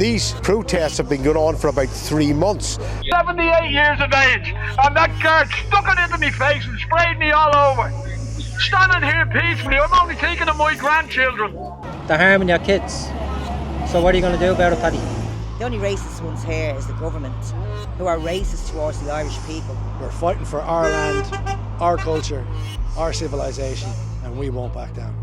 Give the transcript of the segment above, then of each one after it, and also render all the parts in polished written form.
These protests have been going on for about 3 months. 78 years of age, and that guard stuck it into my face and sprayed me all over. Standing here peacefully, I'm only thinking of my grandchildren. They're harming your kids. So what are you going to do about it, Paddy? The only racist ones here is the government, who are racist towards the Irish people. We're fighting for our land, our culture, our civilization, and we won't back down.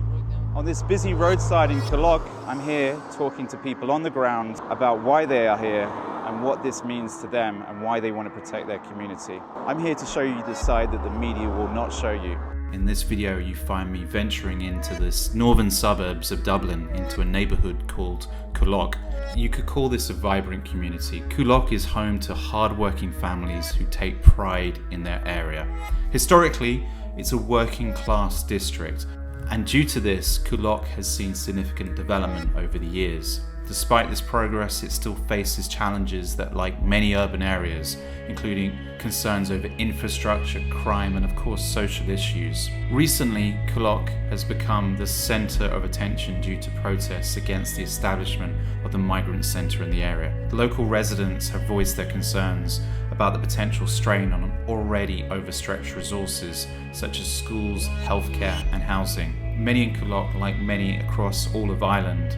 On this busy roadside in Coolock, I'm here talking to people on the ground about why they are here and what this means to them and why they want to protect their community. I'm here to show you the side that the media will not show you. In this video, you find me venturing into the northern suburbs of Dublin, into a neighbourhood called Coolock. You could call this a vibrant community. Coolock is home to hard-working families who take pride in their area. Historically, it's a working-class district, and due to this, Coolock has seen significant development over the years. Despite this progress, it still faces challenges that, like many urban areas, including concerns over infrastructure, crime, and of course social issues. Recently, Coolock has become the centre of attention due to protests against the establishment of the Migrant centre in the area. Local residents have voiced their concerns about the potential strain on already overstretched resources such as schools, healthcare and housing. Many in Coolock, like many across all of Ireland,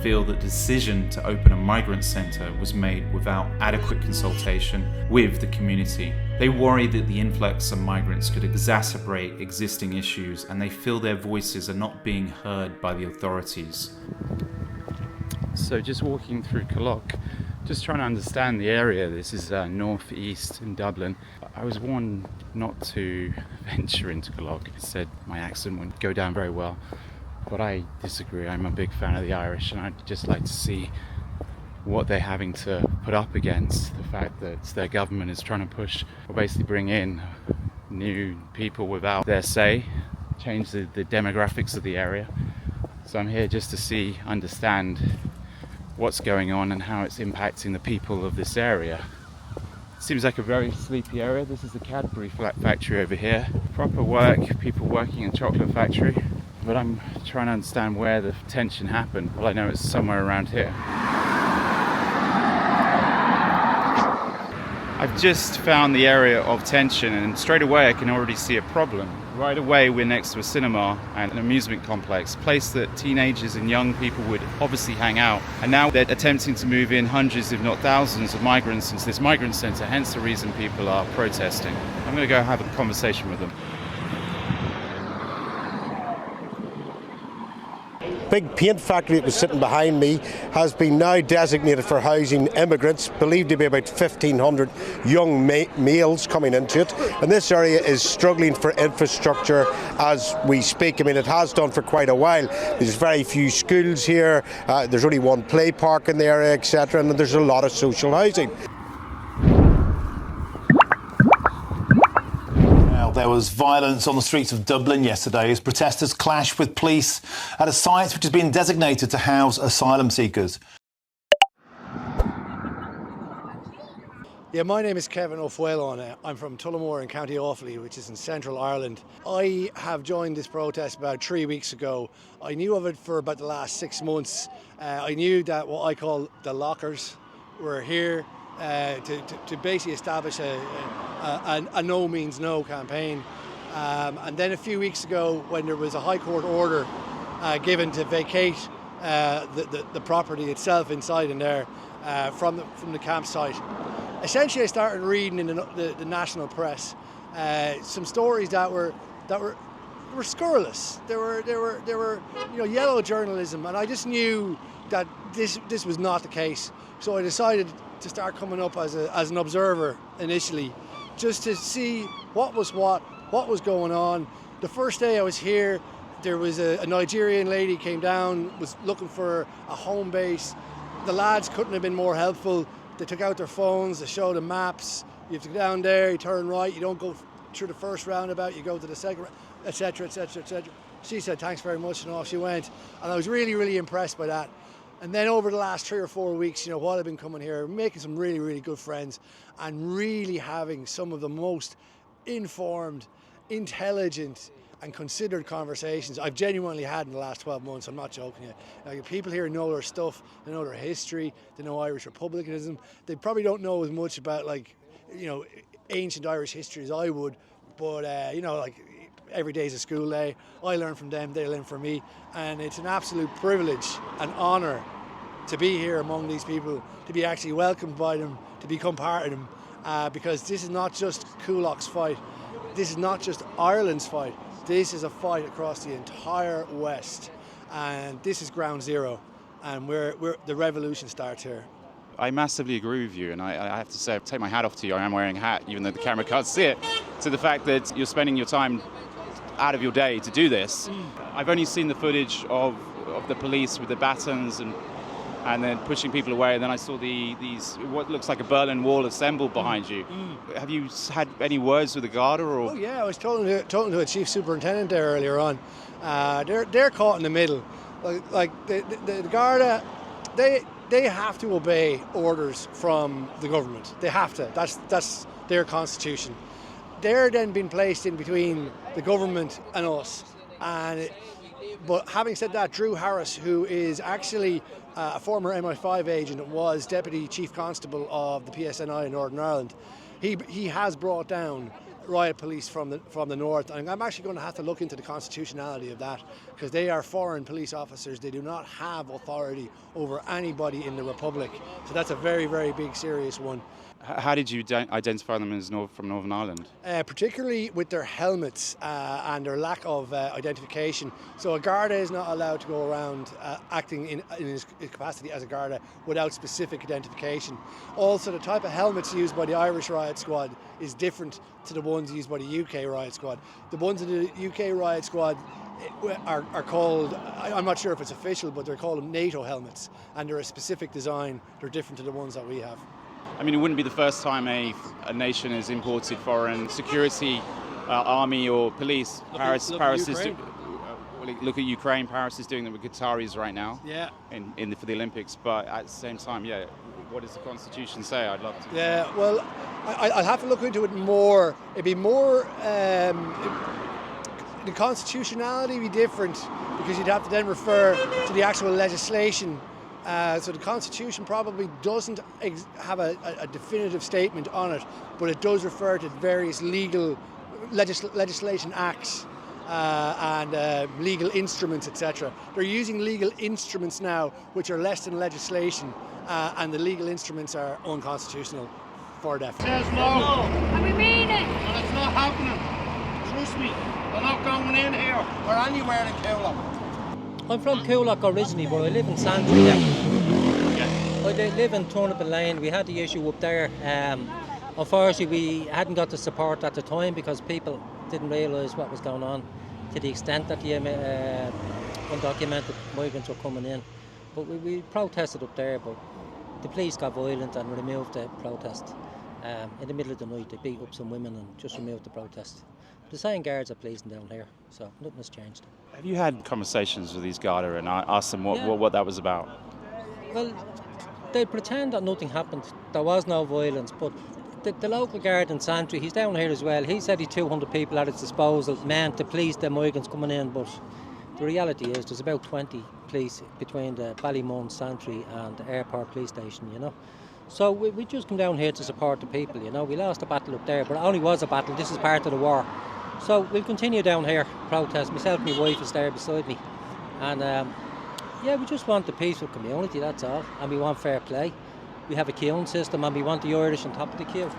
feel the decision to open a migrant centre was made without adequate consultation with the community. They worry that the influx of migrants could exacerbate existing issues, and they feel their voices are not being heard by the authorities. So just walking through Coolock, just trying to understand the area. This is northeast in Dublin. I was warned not to venture into Coolock. It said my accent wouldn't go down very well. But I disagree. I'm a big fan of the Irish, and I'd just like to see what they're having to put up against. The fact that their government is trying to push or basically bring in new people without their say, change the demographics of the area. So I'm here just to understand what's going on and how it's impacting the people of this area. It seems like a very sleepy area. This is the Cadbury factory over here. Proper work, people working in a chocolate factory. But I'm trying to understand where the tension happened. Well, I know it's somewhere around here. I've just found the area of tension, and straight away I can already see a problem. Right away we're next to a cinema and an amusement complex, a place that teenagers and young people would obviously hang out. And now they're attempting to move in hundreds, if not thousands, of migrants into this migrant centre, hence the reason people are protesting. I'm going to go have a conversation with them. Big paint factory that was sitting behind me has been now designated for housing immigrants, believed to be about 1,500 young males coming into it. And this area is struggling for infrastructure as we speak. I mean, it has done for quite a while. There's very few schools here, there's only one play park in the area, etc., and there's a lot of social housing. There was violence on the streets of Dublin yesterday as protesters clashed with police at a site which has been designated to house asylum seekers. Yeah, my name is Kevin O'Fuelon. I'm from Tullamore in County Offaly, which is in central Ireland. I have joined this protest about 3 weeks ago. I knew of it for about the last 6 months. I knew that what I call the lockers were here to basically establish a no means no campaign. And then a few weeks ago, when there was a High Court order given to vacate the property itself inside in there from the campsite, essentially I started reading in the national press some stories that were scurrilous. They were yellow journalism, and I just knew that this was not the case. So I decided to start coming up as an observer initially, just to see what was going on. The first day I was here, there was a Nigerian lady came down, was looking for a home base. The lads couldn't have been more helpful. They took out their phones, they showed them maps. You have to go down there, you turn right, you don't go through the first roundabout, you go to the second, etc., etc., etc. She said thanks very much, and off she went. And I was really, really impressed by that. And then over the last 3 or 4 weeks, while I've been coming here, making some really, really good friends and really having some of the most informed, intelligent and considered conversations I've genuinely had in the last 12 months. I'm not joking you. Like, people here know their stuff, they know their history, they know Irish republicanism. They probably don't know as much about, like, you know, ancient Irish history as I would, but you know, like, every day is a school day. I learn from them, they learn from me, and it's an absolute privilege and honour to be here among these people, to be actually welcomed by them, to become part of them, because this is not just Coolock's fight, this is not just Ireland's fight, this is a fight across the entire West, and this is ground zero, and the revolution starts here. I massively agree with you, and I have to say, I take my hat off to you. I am wearing a hat, even though the camera can't see it, to the fact that you're spending your time out of your day to do this. I've only seen the footage of the police with the batons and then pushing people away, and then I saw these what looks like a Berlin Wall assembled behind you. Have you had any words with the Garda? Or? Oh yeah, I was talking to a chief superintendent there earlier on. They're caught in the middle. Like the Garda, they have to obey orders from the government. They have to. That's their constitution. They're then being placed in between the government and us. But having said that, Drew Harris, who is actually a former MI5 agent, was Deputy Chief Constable of the PSNI in Northern Ireland, he has brought down riot police from the north, and I'm actually going to have to look into the constitutionality of that, because they are foreign police officers. They do not have authority over anybody in the Republic, so that's a very, very big, serious one. How did you identify them as from Northern Ireland? Particularly with their helmets and their lack of identification. So a Garda is not allowed to go around acting in his capacity as a Garda without specific identification. Also, the type of helmets used by the Irish riot squad is different to the ones used by the UK riot squad. The ones in the UK riot squad are called, I'm not sure if it's official, but they're called NATO helmets, and they're a specific design. They're different to the ones that we have. I mean, it wouldn't be the first time a nation has imported foreign security, army or police. Paris is look at Ukraine. Paris is doing them with Qataris right now. Yeah. For the Olympics, but at the same time, yeah. What does the Constitution say? I'd love to. Yeah. Well, I'll have to look into it more. It'd be more. The constitutionality would be different, because you'd have to then refer to the actual legislation. So the Constitution probably doesn't have a definitive statement on it, but it does refer to various legal legislation acts and legal instruments, etc. They're using legal instruments now which are less than legislation, and the legal instruments are unconstitutional for that. Says no. And we mean it. And it's not happening. Trust me. They're not going in here or anywhere in Coolock. I'm from Coolock originally, but I live in Santry. I live in Turnip Lane. We had the issue up there. Unfortunately, we hadn't got the support at the time because people didn't realise what was going on to the extent that the undocumented migrants were coming in. But we protested up there, but the police got violent and removed the protest. In the middle of the night, they beat up some women and just removed the protest. The same guards are policing down here, so nothing has changed. Have you had conversations with these Garda and asked them what that was about? Well, they pretend that nothing happened. There was no violence, but the local guard in Santry, he's down here as well. He said he had 200 people at his disposal, men to police the migrants coming in, but the reality is there's about 20 police between the Ballymun, Santry and the airport police station, you know. So we just come down here to support the people, you know. We lost a battle up there, but it only was a battle. This is part of the war. So we'll continue down here, protest. Myself and my wife is there beside me. And we just want the peaceful community, that's all. And we want fair play. We have a queuing system and we want the Irish on top of the queue.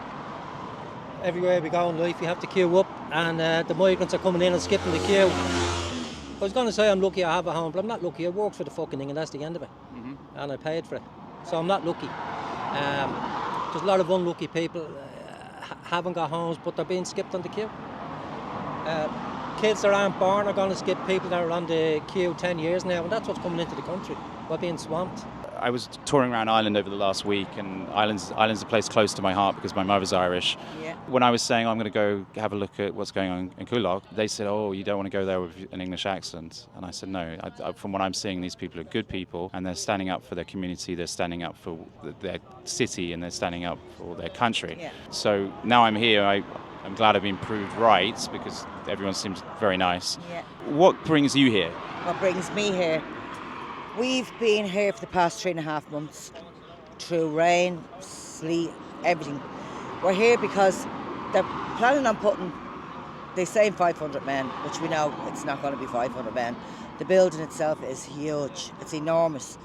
Everywhere we go in life, we have to queue up, and the migrants are coming in and skipping the queue. I was going to say I'm lucky I have a home, but I'm not lucky. I worked for the fucking thing and that's the end of it. Mm-hmm. And I paid for it. So I'm not lucky. There's a lot of unlucky people haven't got homes, but they're being skipped on the queue. Kids that aren't born are going to skip people that are on the queue 10 years now, and that's what's coming into the country. We're being swamped. I was touring around Ireland over the last week, and Ireland's a place close to my heart because my mother's Irish. Yeah. When I was saying I'm going to go have a look at what's going on in Coolock, they said, "Oh, you don't want to go there with an English accent." And I said, "No. From what I'm seeing, these people are good people, and they're standing up for their community. They're standing up for their city, and they're standing up for their country." Yeah. So now I'm here. I'm glad I've been proved right because everyone seems very nice. Yeah. What brings you here? What brings me here? We've been here for the past 3.5 months, through rain, sleet, everything. We're here because they're planning on putting, they say 500 men, which we know it's not going to be 500 men. The building itself is huge, it's enormous.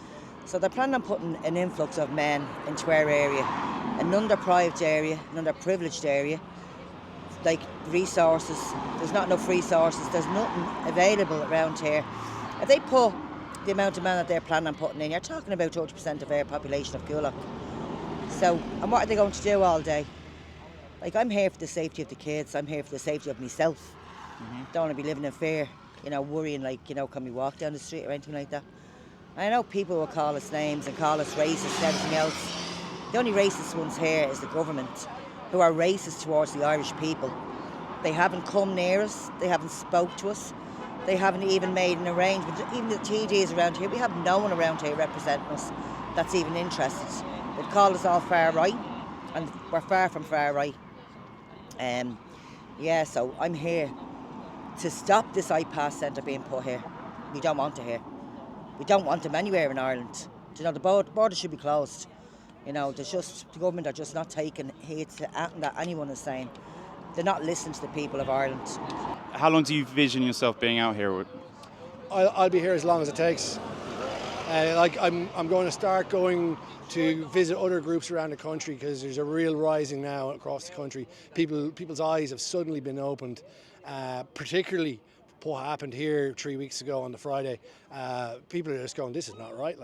So they're planning on putting an influx of men into our area, an underdeprived area, an underprivileged area, like resources. There's not enough resources, there's nothing available around here. If they put the amount of men that they're planning on putting in, you're talking about 20% of our population of Coolock. So, and what are they going to do all day? Like, I'm here for the safety of the kids, I'm here for the safety of myself. Don't want to be living in fear, worrying like, can we walk down the street or anything like that. I know people will call us names and call us racist and everything else. The only racist ones here is the government, who are racist towards the Irish people. They haven't come near us, they haven't spoke to us, they haven't even made an arrangement. Even the TDs around here, we have no one around here representing us that's even interested. They've called us all far right, and we're far from far right. So I'm here to stop this iPass centre being put here. We don't want it here. We don't want them anywhere in Ireland. The border should be closed. The government are just not taking heed to anything that anyone is saying. They're not listening to the people of Ireland. How long do you vision yourself being out here? I'll be here as long as it takes. I'm going to start going to visit other groups around the country because there's a real rising now across the country. People's eyes have suddenly been opened, particularly what happened here 3 weeks ago on the Friday. People are just going, this is not right,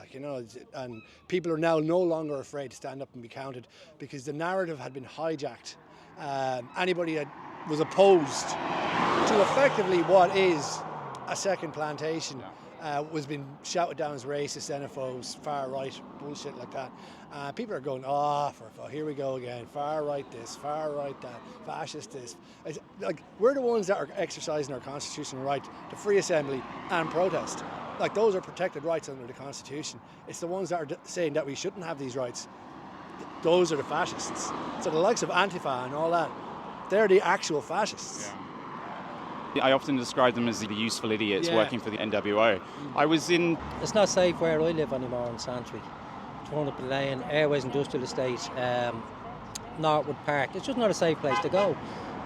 and people are now no longer afraid to stand up and be counted because the narrative had been hijacked. Anybody that was opposed to effectively what is a second plantation was being shouted down as racist, xenophobes, far right, bullshit like that. People are going, here we go again, far right this, far right that, fascist this. It's like, we're the ones that are exercising our constitutional right to free assembly and protest. Like, those are protected rights under the Constitution. It's the ones that are saying that we shouldn't have these rights. Those are the fascists. So the likes of Antifa and all that, they're the actual fascists. Yeah. I often describe them as the useful idiots working for the NWO. I was in... It's not safe where I live anymore in Santry. Turnip Lane, Airways Industrial Estate, Northwood Park. It's just not a safe place to go.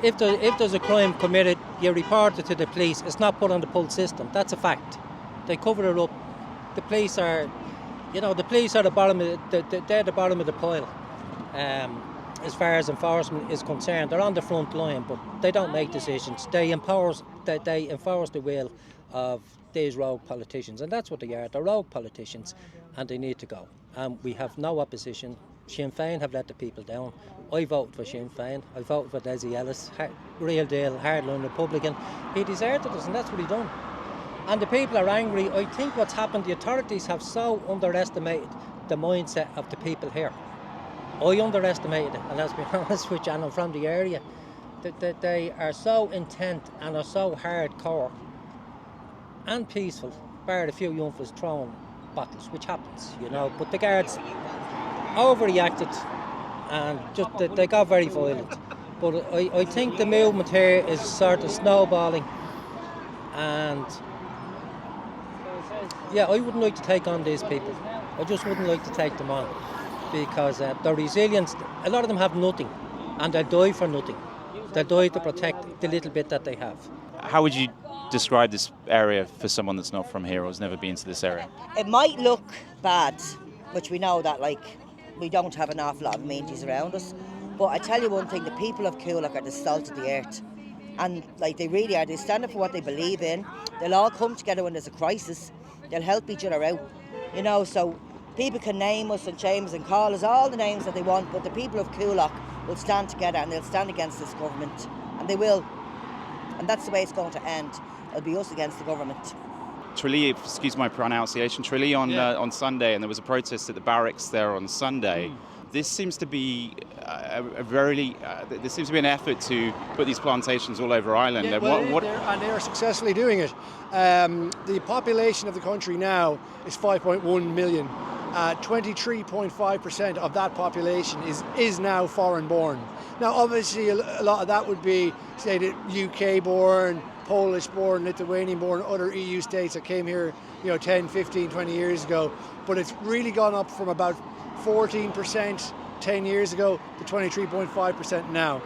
If there's a crime committed, you report it to the police. It's not put on the pull system. That's a fact. They cover it up. The police are, the bottom of they're the bottom of the pile. As far as enforcement is concerned, they're on the front line, but they don't make decisions. They enforce the will of these rogue politicians, and that's what they are. They're rogue politicians, and they need to go. We have no opposition. Sinn Féin have let the people down. I voted for Sinn Féin. I voted for Desi Ellis, real deal, hardline Republican. He deserted us, and that's what he done. And the people are angry. I think what's happened, the authorities have so underestimated the mindset of the people here. I underestimated it, and let's be honest with you, and I'm from the area, that they are so intent and are so hardcore and peaceful, bar a few young fellas throwing bottles, which happens, but the guards overreacted and just they got very violent. But I think the movement here is sort of snowballing, and I wouldn't like to take on these people. I just wouldn't like to take them on. Because their resilience, a lot of them have nothing, and they'll die for nothing. They'll die to protect the little bit that they have. How would you describe this area for someone that's not from here or has never been to this area? It might look bad, which we know that we don't have an awful lot of amenities around us. But I tell you one thing, the people of Coolock are the salt of the earth. And they really are. They stand up for what they believe in. They'll all come together when there's a crisis. They'll help each other out. So people can name us and shame us and call us all the names that they want, but the people of Coolock will stand together and they'll stand against this government. And they will. And that's the way it's going to end. It'll be us against the government. Tralee, excuse my pronunciation, Tralee on Sunday, and there was a protest at the barracks there on Sunday. This seems to be there seems to be an effort to put these plantations all over Ireland. And they are successfully doing it. The population of the country now is 5.1 million. 23.5% of that population is now foreign born. Now obviously a lot of that would be, say, the UK born, Polish born, Lithuanian born, other EU states that came here 10, 15, 20 years ago, but it's really gone up from about 14% 10 years ago to 23.5% now.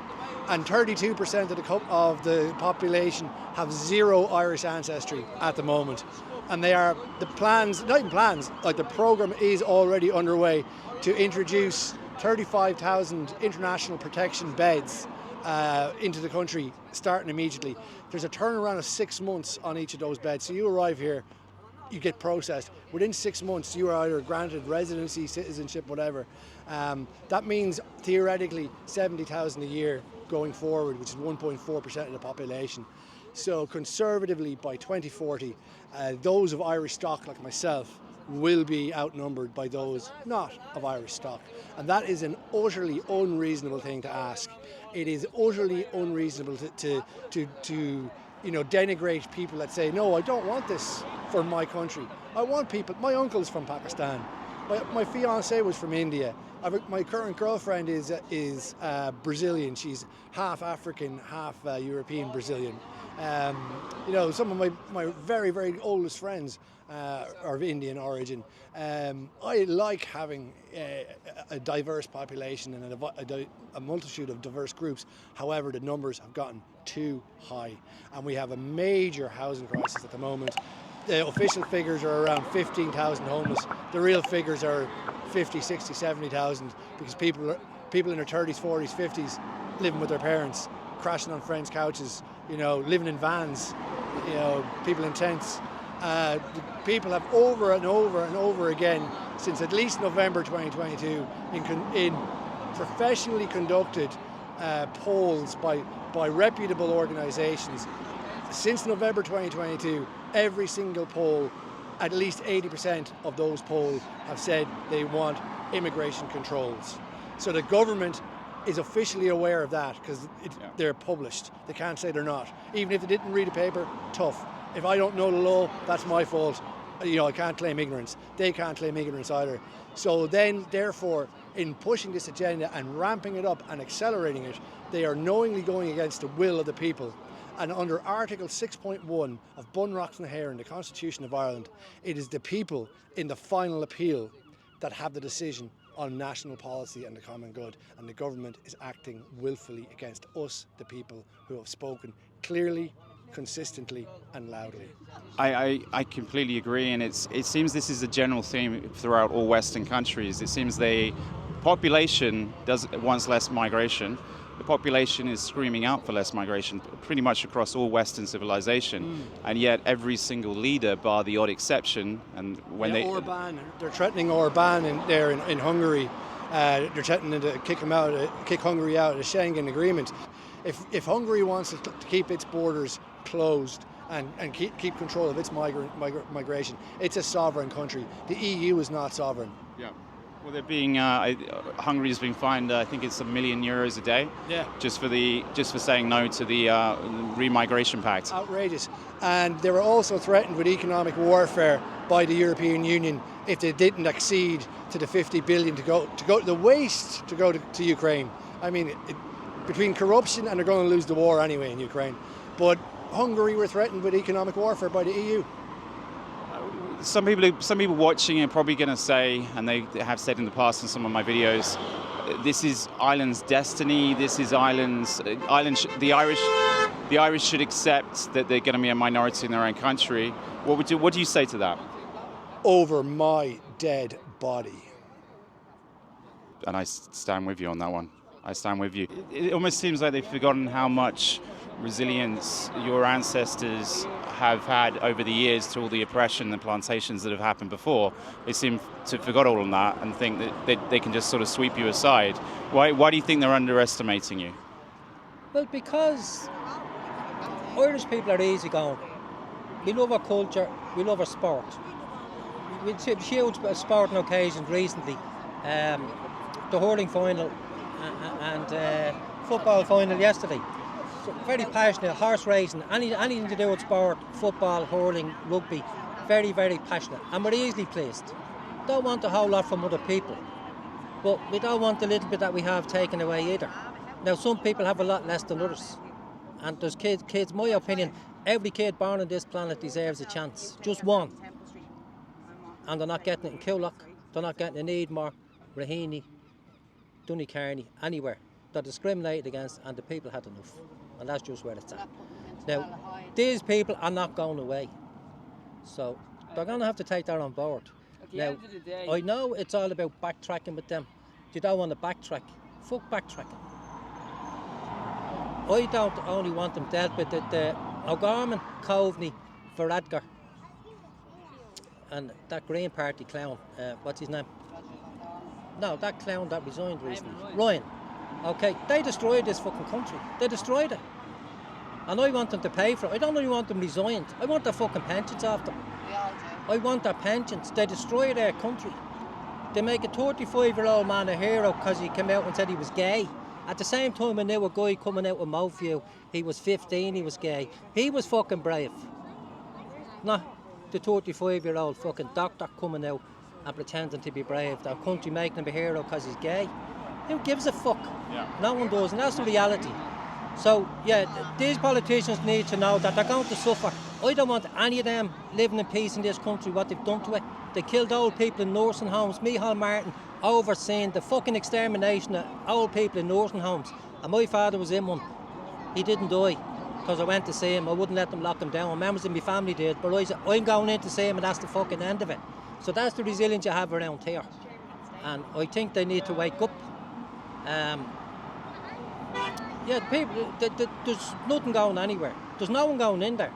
And 32% of the population have zero Irish ancestry at the moment. And they are, the plans, not even plans, like the programme is already underway to introduce 35,000 international protection beds into the country, starting immediately. There's a turnaround of 6 months on each of those beds. So you arrive here, you get processed. Within 6 months, you are either granted residency, citizenship, whatever. That means theoretically 70,000 a year going forward, which is 1.4% of the population. So conservatively, by 2040, those of Irish stock like myself will be outnumbered by those not of Irish stock. And that is an utterly unreasonable thing to ask. It is utterly unreasonable to denigrate people that say, no, I don't want this for my country. I want people, my uncle's from Pakistan. My fiancée was from India. My current girlfriend is Brazilian. She's half African, half European Brazilian. Some of my very, very oldest friends are of Indian origin. I like having a diverse population and a multitude of diverse groups. However, the numbers have gotten too high, and we have a major housing crisis at the moment. The official figures are around 15,000 homeless. The real figures are 50, 60, 70,000 because people in their 30s, 40s, 50s living with their parents, crashing on friends' couches, living in vans, people in tents. People have over and over and over again, since at least November 2022, in professionally conducted polls by reputable organisations. Since November 2022, every single poll, at least 80% of those polls have said they want immigration controls. So the government is officially aware of that because they're published. They can't say they're not. Even if they didn't read the paper, tough. If I don't know the law, that's my fault. I can't claim ignorance. They can't claim ignorance either. So then, therefore, in pushing this agenda and ramping it up and accelerating it, they are knowingly going against the will of the people. And under Article 6.1 of Bunrock na HÉireann, the Constitution of Ireland, it is the people in the final appeal that have the decision on national policy and the common good. And the government is acting willfully against us, the people, who have spoken clearly, consistently and loudly. I completely agree, and it seems this is a general theme throughout all Western countries. It seems the population wants less migration. The population is screaming out for less migration pretty much across all Western civilization, and yet every single leader, bar the odd exception, and when Orbán, they're threatening Orbán in Hungary. They're threatening to kick Hungary out of the Schengen Agreement. If Hungary wants to keep its borders closed and keep control of its migration, it's a sovereign country. The EU is not sovereign. Yeah. Well, they're being Hungary's being fined. I think it's €1 million a day. Yeah. Just for saying no to the Remigration Pact. Outrageous. And they were also threatened with economic warfare by the European Union if they didn't accede to the 50 billion to go to the waste to go to Ukraine. I mean, between corruption and they're going to lose the war anyway in Ukraine. But Hungary were threatened with economic warfare by the EU. Some people watching are probably going to say, and they have said in the past in some of my videos, this is Ireland's destiny. This is the Irish should accept that they're going to be a minority in their own country. What do you say to that? Over my dead body. And I stand with you on that one. I stand with you. It almost seems like they've forgotten how much resilience your ancestors have had over the years to all the oppression and plantations that have happened before. They seem to have forgot all of that and think that they can just sort of sweep you aside. Why do you think they're underestimating you? Well, because Irish people are easygoing. We love our culture, we love our sport. We had huge sporting occasions recently. The hurling final and football final yesterday. So very passionate, horse racing, anything to do with sport, football, hurling, rugby, very, very passionate. And we're easily pleased. don't want a whole lot from other people, but we don't want the little bit that we have taken away either. Now, some people have a lot less than others, and there's kids, my opinion, every kid born on this planet deserves a chance, just one. And they're not getting it in Coolock, they're not getting it in Eadmore, Raheny, Dooneycarney, anywhere. They're discriminated against, and the people had enough, and that's just where it's at. Now, these people are not going away, so they're going to have to take that on board. Now, I know it's all about backtracking with them. You don't want to backtrack. Fuck backtracking. I don't only want them dealt with the O'Gorman, Coveney, Varadkar, and that Green Party clown, what's his name? No, that clown that resigned recently. Ryan. Okay, they destroyed this fucking country. They destroyed it. And I want them to pay for it. I don't only want them resigned. I want their fucking pensions off them. I want their pensions. They destroy their country. They make a 35-year-old man a hero because he came out and said he was gay. At the same time, I knew a guy coming out with Mouthview. He was 15, he was gay. He was fucking brave. Not the 35-year-old fucking doctor coming out and pretending to be brave. Their country making him a hero because he's gay. Who gives a fuck? Yeah. No one does, and that's the reality. So, yeah, these politicians need to know that they're going to suffer. I don't want any of them living in peace in this country, what they've done to it. They killed old people in nursing homes. Michael Martin overseeing the fucking extermination of old people in nursing homes. And my father was in one. He didn't die because I went to see him. I wouldn't let them lock him down. Members of my family did, but I said, I'm going in to see him, and that's the fucking end of it. So that's the resilience you have around here. And I think they need to wake up. Yeah, people, there's nothing going anywhere. There's no one going in there.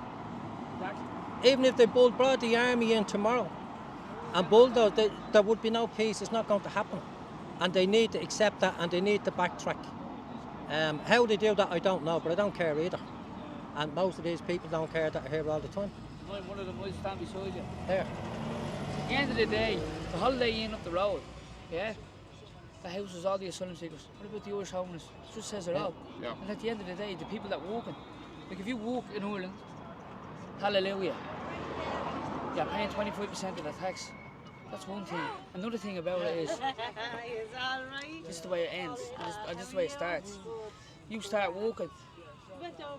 Even if they brought the army in tomorrow and bulldoze, there would be no peace. It's not going to happen. And they need to accept that, and they need to backtrack. How they do that, I don't know, but I don't care either. And most of these people don't care that are here all the time. One of them will stand beside you. There. At the end of the day, the Holiday Inn up the road, yeah? The houses, all the asylum seekers. What about the Irish homeless? It just says it all. Yeah. And at the end of the day, the people that walk in, like if you walk in Ireland, hallelujah, you're paying 25% of the tax. That's one thing. Another thing about it is, this is the way it ends, and this is the way it starts. You start walking,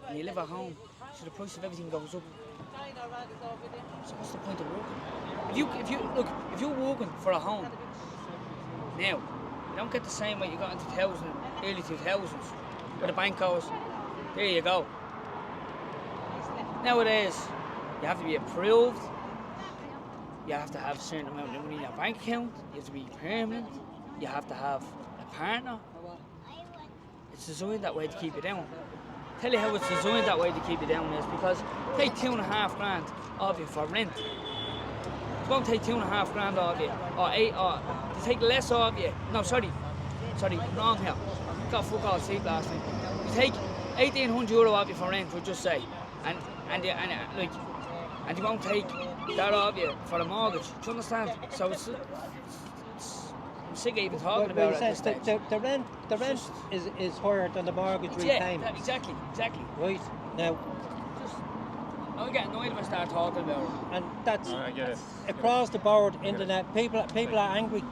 and you live at home, so the price of everything goes up. So what's the point of walking? If you're walking for a home now, you don't get the same way you got into early 2000s, where the bank goes, there you go. Nowadays, you have to be approved, you have to have a certain amount of money in your bank account, you have to be permanent, you have to have a partner. It's designed that way to keep you down. Tell you how it's designed that way to keep you down is because take $2.5 grand off you for rent. It won't take $2.5 grand off you, or to take less off you. No, sorry, wrong here. Got fuck all sleep last night. You take €1,800 off you for rent, we'll just say, and you won't take that off you for a mortgage. Do you understand? So it's I'm sick of even talking about it at this stage. The rent is higher than the mortgage repayment. Yeah, exactly. Right, now, I'll get annoyed if I start talking about it. And that's across the board, internet, people are angry.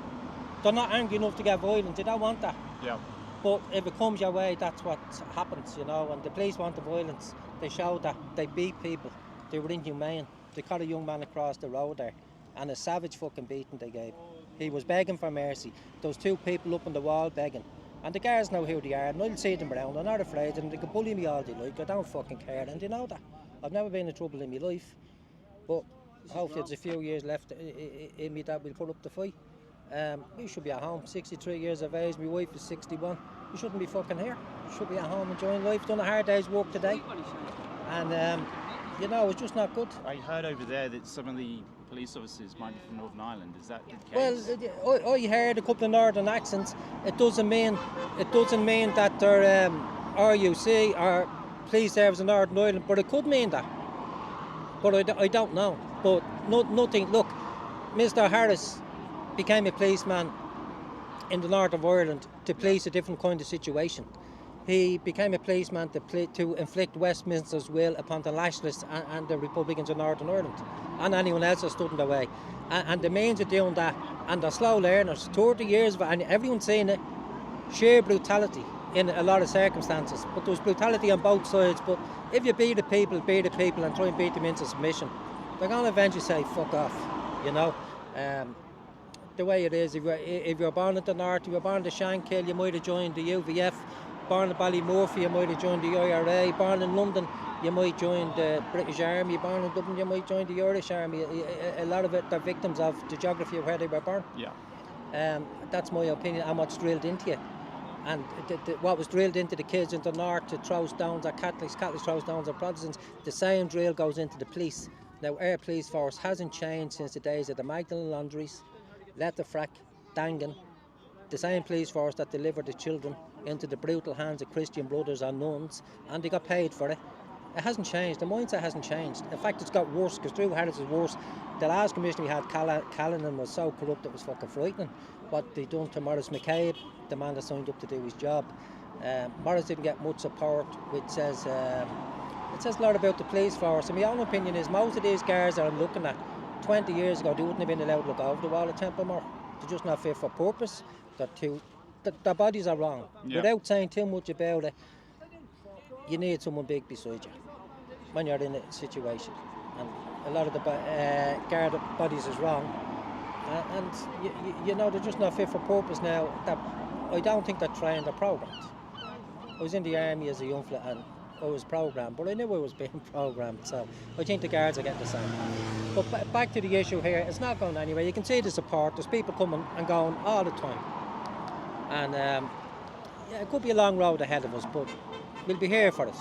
They're not angry enough to get violent, they don't want that. Yeah. But if it comes your way, that's what happens, you know, and the police want the violence. They show that, they beat people, they were inhumane. They caught a young man across the road there, and a savage fucking beating they gave. He was begging for mercy. Those two people up on the wall begging. And the guards know who they are, and I'll see them around. I'm not afraid of them. They can bully me all they like. I don't fucking care, and they know that. I've never been in trouble in my life, but hopefully there's a few years left in me that will put up the fight. We should be at home, 63 years of age, my wife is 61. We shouldn't be fucking here. We should be at home enjoying life. Done a hard day's work today, and you know, it's just not good. I heard over there that some of the police officers might be from Northern Ireland. Is that the case? Well, I heard a couple of northern accents. It doesn't mean that they're RUC or police service in Northern Ireland, but it could mean that. But I don't know. But nothing. Look, Mr. Harris became a policeman in the north of Ireland to police a different kind of situation. He became a policeman to inflict Westminster's will upon the Nationalists and the Republicans of Northern Ireland and anyone else that stood in the way. And the means of doing that, and they're slow learners, 30 years of it, and everyone's seen it, sheer brutality in a lot of circumstances. But there's brutality on both sides. But if you beat the people and try and beat them into submission, they're going to eventually say, fuck off, you know. The way it is, if you're born in the north, if you're born in Shankill, you might have joined the UVF. Born in Ballymurphy, you might have joined the IRA. Born in London, you might join the British Army. Born in Dublin, you might join the Irish Army. A lot of it, they're victims of the geography of where they were born. Yeah. That's my opinion and what's drilled into you. And what was drilled into the kids in the north to throw stones at Catholics throw stones at Protestants, the same drill goes into the police. Now, our police force hasn't changed since the days of the Magdalen laundries, Letterfrack, Dangan, the same police force that delivered the children into the brutal hands of Christian brothers and nuns, and they got paid for it. It hasn't changed. The mindset hasn't changed. In fact, it's got worse, because Drew Harris is worse. The last commissioner we had, Callanan, was so corrupt it was fucking frightening. What they done to Maurice McCabe, the man that signed up to do his job. Maurice didn't get much support, which says it says a lot about the police force. And my own opinion is most of these guards that I'm looking at, 20 years ago, they wouldn't have been allowed to look over the wall at Templemore. They're just not fit for purpose. Their bodies are wrong. Yeah. Without saying too much about it, you need someone big beside you when you're in a situation. And a lot of the guard bodies is wrong. And you know, they're just not fit for purpose now. I don't think they're trained or programmed. I was in the army as a young fella and I was programmed, but I knew I was being programmed, so I think the guards are getting the same. But back to the issue here, it's not going anywhere. You can see the support. There's people coming and going all the time. And yeah, it could be a long road ahead of us, but we'll be here for it.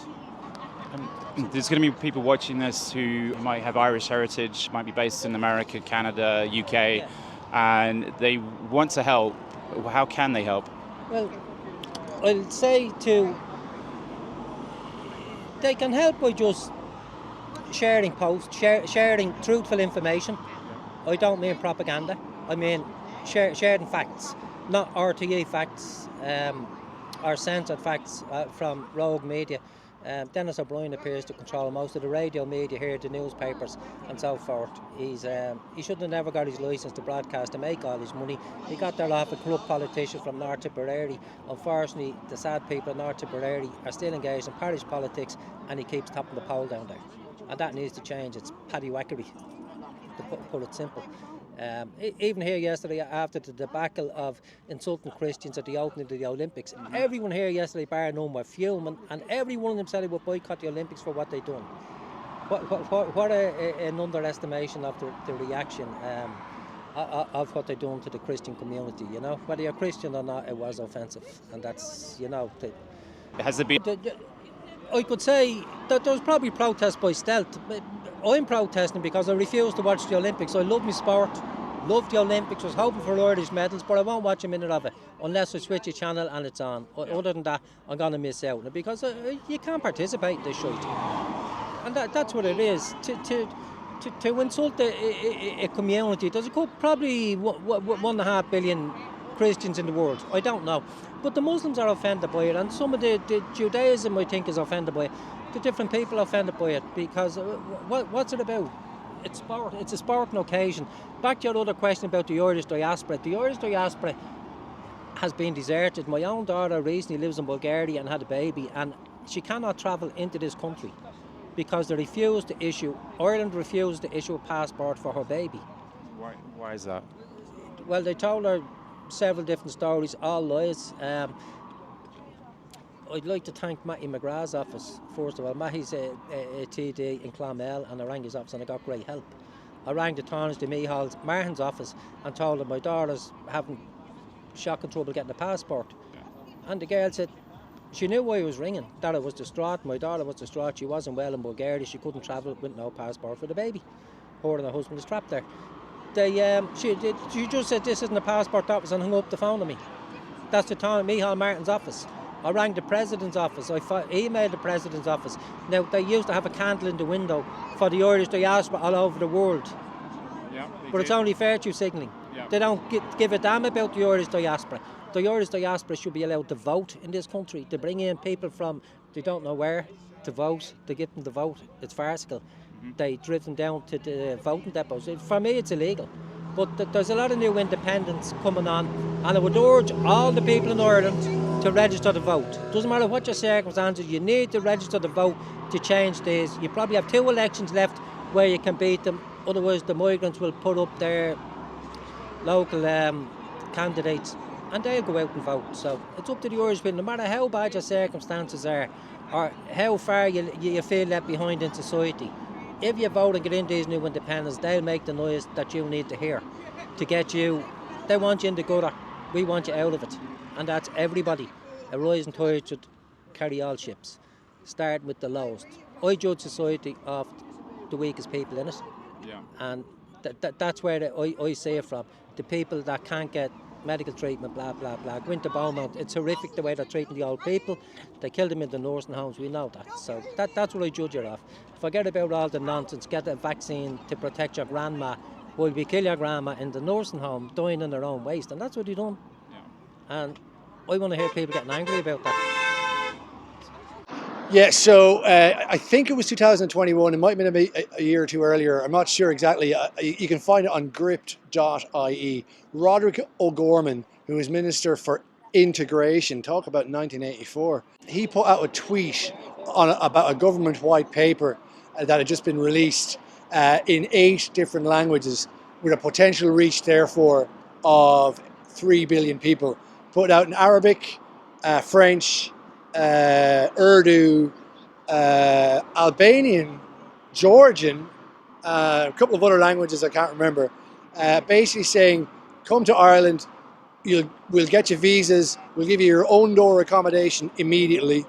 There's going to be people watching this who might have Irish heritage, might be based in America, Canada, UK, yeah, and they want to help. How can they help? Well, I'll say they can help by just sharing posts, sharing truthful information. I don't mean propaganda. I mean sharing facts, not RTE facts or censored facts from rogue media. Dennis O'Brien appears to control most of the radio media here, the newspapers and so forth. He shouldn't have never got his licence to broadcast to make all his money. He got there off a corrupt politician from North Tipperary. Unfortunately, the sad people of North Tipperary are still engaged in parish politics, and he keeps topping the poll down there. And that needs to change. It's paddywhackery, to put it simple. Even here yesterday, after the debacle of insulting Christians at the opening of the Olympics, everyone here yesterday, bar none, were fuming, and every one of them said they would boycott the Olympics for what they done. What an underestimation of the reaction of what they done to the Christian community. You know, whether you're Christian or not, it was offensive, and that's, you know. Has there been? I could say that there was probably protests by stealth. I'm protesting because I refuse to watch the Olympics. I love my sport, love the Olympics, was hoping for Irish medals, but I won't watch a minute of it unless I switch a channel and it's on. Yeah. Other than that, I'm going to miss out because you can't participate in this shit. And that's what it is. To insult a community, there's probably 1.5 billion Christians in the world. I don't know. But the Muslims are offended by it, and some of the Judaism, I think, is offended by it. The different people are offended by it because what's it about? It's sport. It's a sporting occasion. Back to your other question about the Irish diaspora. The Irish diaspora has been deserted. My own daughter recently lives in Bulgaria and had a baby, and she cannot travel into this country because they refused to issue. Ireland refused to issue a passport for her baby. Why is that? Well, they told her several different stories, all lies. I'd like to thank Matty McGrath's office, first of all. Matty's a TD in Clonmel, and I rang his office and I got great help. I rang the Torrance de Mihal's Martin's office and told them my daughter's having shocking trouble getting a passport. Yeah. And the girl said she knew why I was ringing, that I was distraught. My daughter was distraught. She wasn't well in Bulgaria. She couldn't travel with no passport for the baby. Her and her husband is trapped there. She just said this isn't a passport office and hung up the phone to me. That's the Torrance Mihal Martin's office. I rang the President's office, I emailed the President's office. Now, they used to have a candle in the window for the Irish diaspora all over the world. Yeah, but it's only virtue signalling. Yeah. They don't give a damn about the Irish diaspora. The Irish diaspora should be allowed to vote in this country. They bring in people from they don't know where to vote. They give them the vote. It's farcical. They drive them down to the voting depots. For me, it's illegal. But there's a lot of new independents coming on, and I would urge all the people in Ireland to register to vote. Doesn't matter what your circumstances, you need to register to vote to change this. You probably have 2 elections left where you can beat them. Otherwise, the migrants will put up their local candidates and they'll go out and vote. So it's up to the Irish people, no matter how bad your circumstances are or how far you feel left behind in society. If you vote and get in these new independents, they'll make the noise that you need to hear to get you. They want you in the gutter. We want you out of it. And that's everybody. A rising tide should carry all ships, starting with the lowest. I judge society off the weakest people in it. Yeah. And that's where I see it from. The people that can't get medical treatment, blah, blah, blah. Go into Beaumont. It's horrific the way they're treating the old people. They kill them in the nursing homes. We know that. So that's what I judge it off. Forget about all the nonsense. Get a vaccine to protect your grandma. While we kill your grandma in the nursing home, dying in their own waste. And that's what you've done. Yeah. And I want to hear people getting angry about that. Yeah, so I think it was 2021. It might have been a year or two earlier. I'm not sure exactly. You can find it on gript.ie. Roderick O'Gorman, who was Minister for Integration, talk about 1984. He put out a tweet about a government white paper that had just been released in 8 different languages with a potential reach, therefore, of 3 billion people. Put out in Arabic, French, Urdu, Albanian, Georgian, a couple of other languages I can't remember, basically saying, come to Ireland, we'll get you visas, we'll give you your own door accommodation immediately,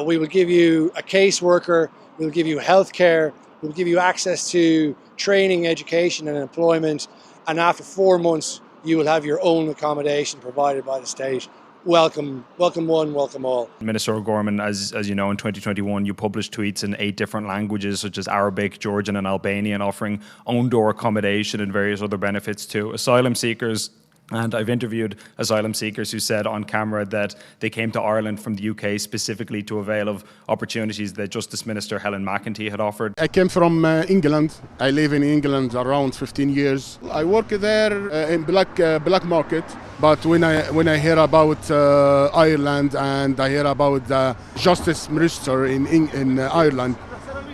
we will give you a caseworker, we'll give you healthcare, we'll give you access to training, education and employment, and after 4 months you will have your own accommodation provided by the state. Welcome one, welcome all. Minister O'Gorman, as you know, in 2021 you published tweets in 8 different languages such as Arabic, Georgian and Albanian, offering own door accommodation and various other benefits to asylum seekers. And I've interviewed asylum seekers who said on camera that they came to Ireland from the UK specifically to avail of opportunities that Justice Minister Helen McEntee had offered. I came from England. I live in England around 15 years. I work there in black market. But when I hear about Ireland and I hear about the Justice Minister in Ireland,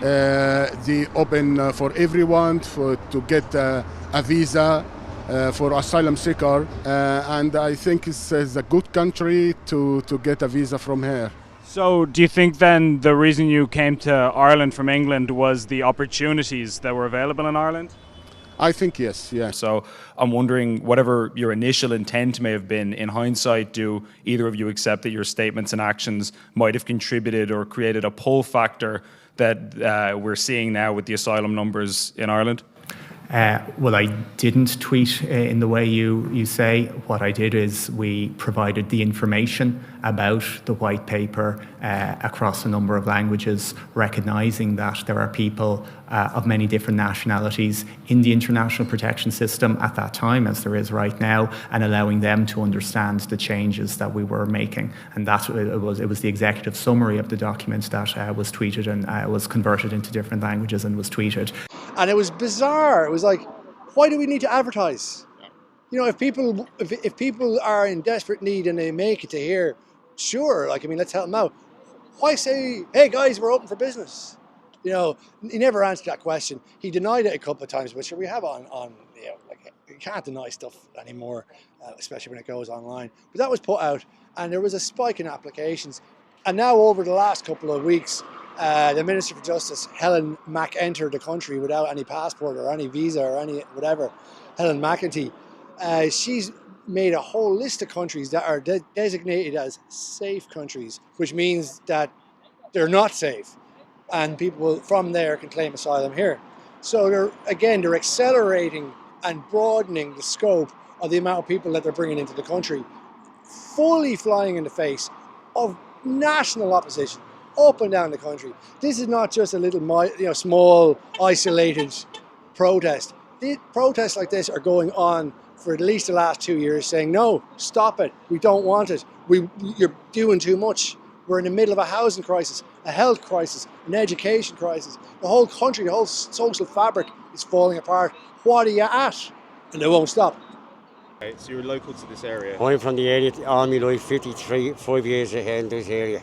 they open for everyone to get a visa. For asylum seeker, and I think it's a good country to get a visa from here. So do you think then the reason you came to Ireland from England was the opportunities that were available in Ireland? I think yes, yeah. So I'm wondering, whatever your initial intent may have been, in hindsight, do either of you accept that your statements and actions might have contributed or created a pull factor that we're seeing now with the asylum numbers in Ireland? Well, I didn't tweet in the way you say. What I did is we provided the information about the white paper across a number of languages, recognising that there are people of many different nationalities in the international protection system at that time, as there is right now, and allowing them to understand the changes that we were making. And that's what it was. It was the executive summary of the document that was tweeted and was converted into different languages and was tweeted. And it was bizarre. It was like, why do we need to advertise? You know, if people are in desperate need and they make it to here, sure, let's help them out. Why say, hey guys, we're open for business? You know, he never answered that question. He denied it a couple of times, but sure, we have you can't deny stuff anymore, especially when it goes online. But that was put out, and there was a spike in applications. And now over the last couple of weeks, the Minister for Justice, Helen Mac, entered the country without any passport or any visa or any whatever. Helen McEntee. She's made a whole list of countries that are designated as safe countries, which means that they're not safe, and people from there can claim asylum here. So they're accelerating and broadening the scope of the amount of people that they're bringing into the country, fully flying in the face of national opposition up and down the country. This is not just a little, small, isolated protest. The protests like this are going on for at least the last 2 years saying, no, stop it, we don't want it, you're doing too much. We're in the middle of a housing crisis, a health crisis, an education crisis. The whole country, the whole social fabric is falling apart. What are you at? And they won't stop. Okay, so you're local to this area? I'm from the area all my life, 5 years ahead in this area.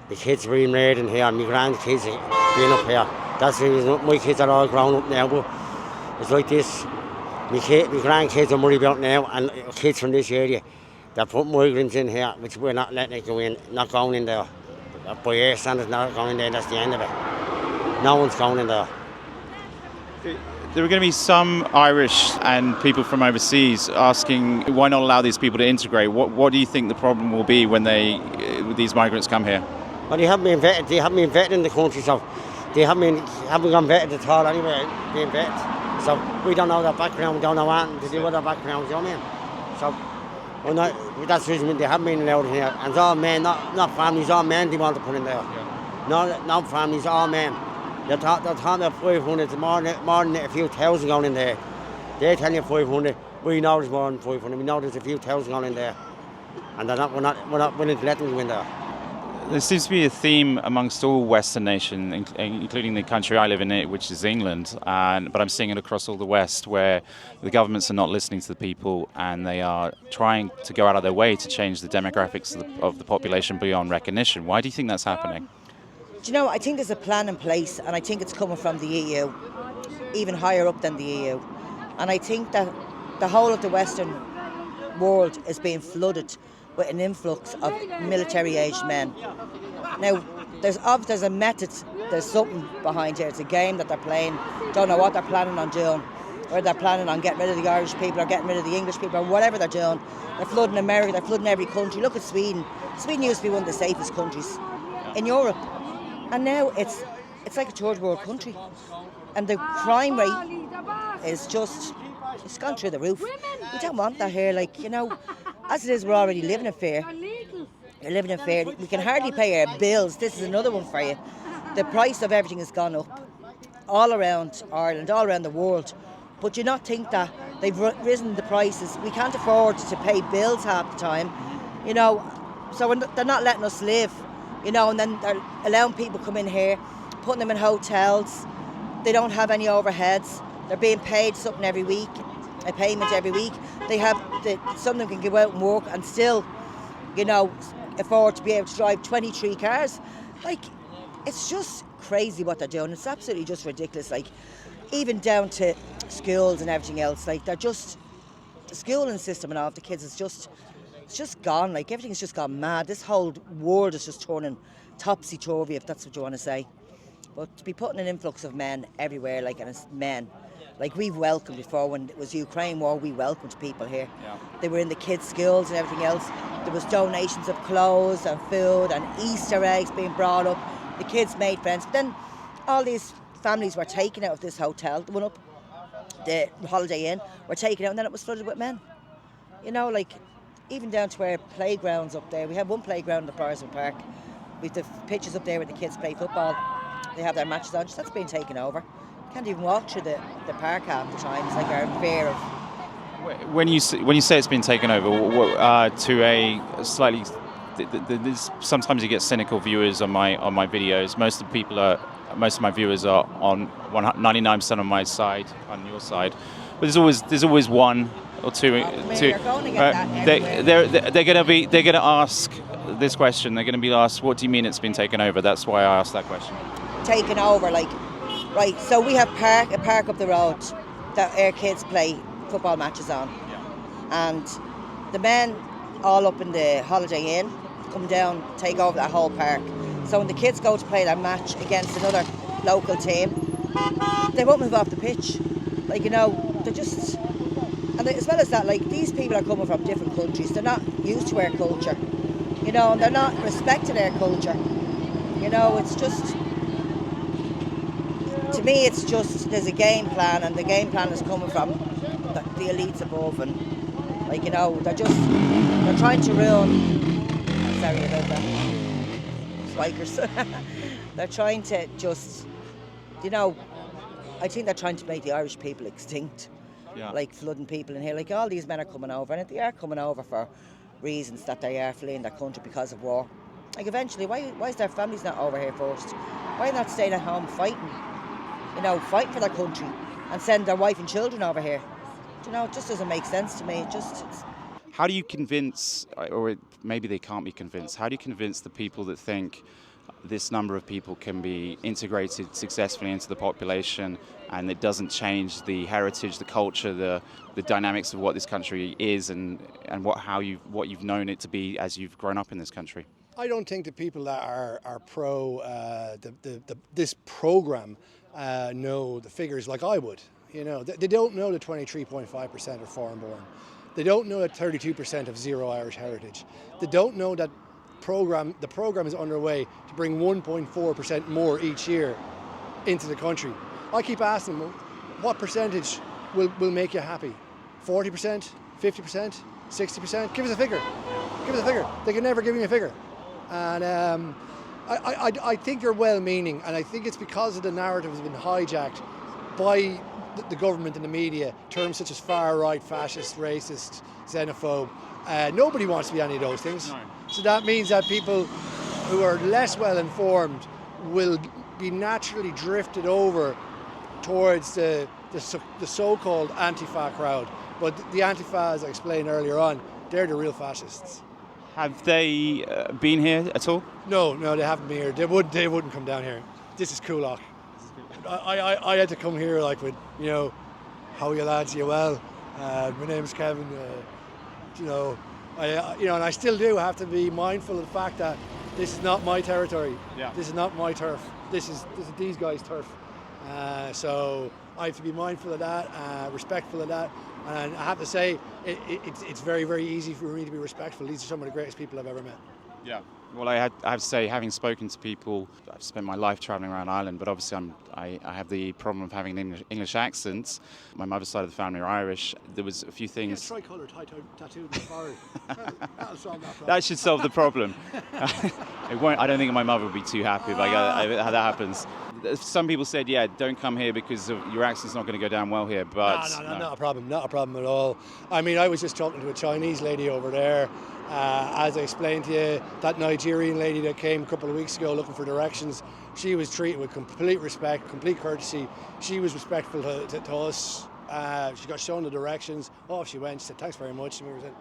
The kids were married in here, my grandkids are being up here. That's the reason my kids are all grown up now, but it's like this. My grandkids are worried about now, and kids from this area. They put migrants in here, which we're not letting it go in, not going in there. By air standards, not going in there, that's the end of it. No one's going in there. There are going to be some Irish and people from overseas asking why not allow these people to integrate. What do you think the problem will be when these migrants come here? Well, they haven't been vetted. They haven't been vetted in the country, so they haven't gone vetted at all anyway, being vetted. So we don't know their background, we don't know what to do with their background, you know what I mean? So that's the reason they haven't been allowed in here. And it's all men, not families, all men they want to put in there. Yeah. No families, all men. They're talking about 500, more than a few thousand going in there. They tell you 500. We know there's more than 500. We know there's a few thousand going in there, and we're not willing to let them go in there. There seems to be a theme amongst all Western nations, including the country I live in, which is England. But I'm seeing it across all the West, where the governments are not listening to the people, and they are trying to go out of their way to change the demographics of the population beyond recognition. Why do you think that's happening? Do you know, I think there's a plan in place, and I think it's coming from the EU, even higher up than the EU. And I think that the whole of the Western world is being flooded with an influx of military-aged men. Now, there's a method, there's something behind here. It's a game that they're playing. Don't know what they're planning on doing. Or they're planning on getting rid of the Irish people or getting rid of the English people or whatever they're doing. They're flooding America, they're flooding every country. Look at Sweden. Sweden used to be one of the safest countries in Europe. And now it's like a third world country. And the crime rate is it's gone through the roof. We don't want that here, as it is, we're already living in fear. You're living in fear. We can hardly pay our bills. This is another one for you. The price of everything has gone up all around Ireland, all around the world. But do you not think that they've risen the prices? We can't afford to pay bills half the time, so they're not letting us live, and then they're allowing people to come in here, putting them in hotels. They don't have any overheads. They're being paid something every week, a payment every week. They have some of them can go out and work and still, afford to be able to drive 23 cars. It's just crazy what they're doing. It's absolutely just ridiculous. Even down to schools and everything else. They're just the schooling system and all of the kids is just gone. Everything's just gone mad. This whole world is just turning topsy-turvy, if that's what you want to say. But to be putting an influx of men everywhere, and it's men. We've welcomed before, when it was the Ukraine war, we welcomed people here. Yeah. They were in the kids' schools and everything else. There was donations of clothes and food and Easter eggs being brought up. The kids made friends. But then all these families were taken out of this hotel, the one up, the Holiday Inn, were taken out, and then it was flooded with men. Even down to our playgrounds up there. We have one playground in the Parsons Park. We've the pitches up there where the kids play football. They have their matches on. That's been taken over. Can't even walk through the park half the time. It's our fear of. When you say it's been taken over to a slightly, sometimes you get cynical viewers on my videos. Most of my viewers are on 99% on my side, on your side, but there's always one or two. They're going to ask this question. They're going to be asked, "What do you mean it's been taken over?" That's why I asked that question. Taken over, right, so we have a park up the road that our kids play football matches on. Yeah. And the men all up in the Holiday Inn come down, take over that whole park. So when the kids go to play their match against another local team, they won't move off the pitch. They're just... And as well as that, these people are coming from different countries. They're not used to our culture, and they're not respecting our culture. It's just... To me, it's just there's a game plan, and the game plan is coming from the elites above, and they're trying to ruin. Sorry about that, spikers. They're trying to just, I think they're trying to make the Irish people extinct. like flooding people in here. Like all these men are coming over, and they are coming over for reasons that they are fleeing their country because of war. Like eventually, why is their families not over here first? Why not staying at home fighting? Fighting for their country and send their wife and children over here. It just doesn't make sense to me. How do you convince, or maybe they can't be convinced, how do you convince the people that think this number of people can be integrated successfully into the population and it doesn't change the heritage, the culture, the dynamics of what this country is and what you've known it to be as you've grown up in this country? I don't think the people that are pro this programme know the figures like I would. They don't know that 23.5% are foreign born. They don't know that 32% have zero Irish heritage. They don't know that the programme is underway to bring 1.4% more each year into the country. I keep asking them, what percentage will make you happy? 40%? 50%? 60%? Give us a figure. Give us a figure. They can never give me a figure. And I think they're well-meaning, and I think it's because of the narrative has been hijacked by the government and the media, terms such as far-right, fascist, racist, xenophobe. Nobody wants to be any of those things. No. So that means that people who are less well-informed will be naturally drifted over towards the so-called Antifa crowd. But the Antifa, as I explained earlier on, they're the real fascists. Have they been here at all? No, they haven't been here. They wouldn't come down here. This is Coolock. I had to come here with, how are you lads? You well? My name's Kevin. And I still do have to be mindful of the fact that this is not my territory. Yeah. This is not my turf. This is these guys' turf. So I have to be mindful of that, respectful of that. And I have to say, it's very, very easy for me to be respectful. These are some of the greatest people I've ever met. Yeah. Well, I have to say, having spoken to people, I've spent my life travelling around Ireland, but obviously I have the problem of having an English accent. My mother's side of the family are Irish. There was a few things... Yeah, tricolour tattooed in the forehead. That'll solve that problem. That should solve the problem. It won't. I don't think my mother would be too happy if how that happens. Some people said, don't come here because your accent's not going to go down well here, but... No, not a problem at all. I mean, I was just talking to a Chinese lady over there. As I explained to you, that Nigerian lady that came a couple of weeks ago looking for directions, she was treated with complete respect, complete courtesy. She was respectful to us. She got shown the directions. Off she went. She said, thanks very much. And we said,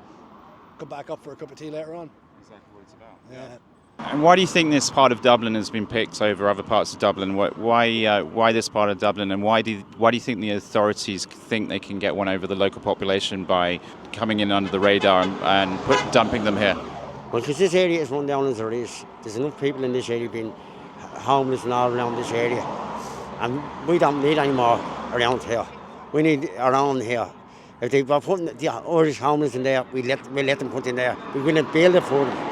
come back up for a cup of tea later on. Exactly what it's about. Yeah. And why do you think this part of Dublin has been picked over other parts of Dublin? Why this part of Dublin, and why do you think the authorities think they can get one over the local population by coming in under the radar and dumping them here? Well, because this area is run down as it is. There's enough people in this area being homeless and all around this area, and we don't need any more around here. We need around here. If they were putting the Irish homeless in there, we let them put in there. We wouldn't build it for them.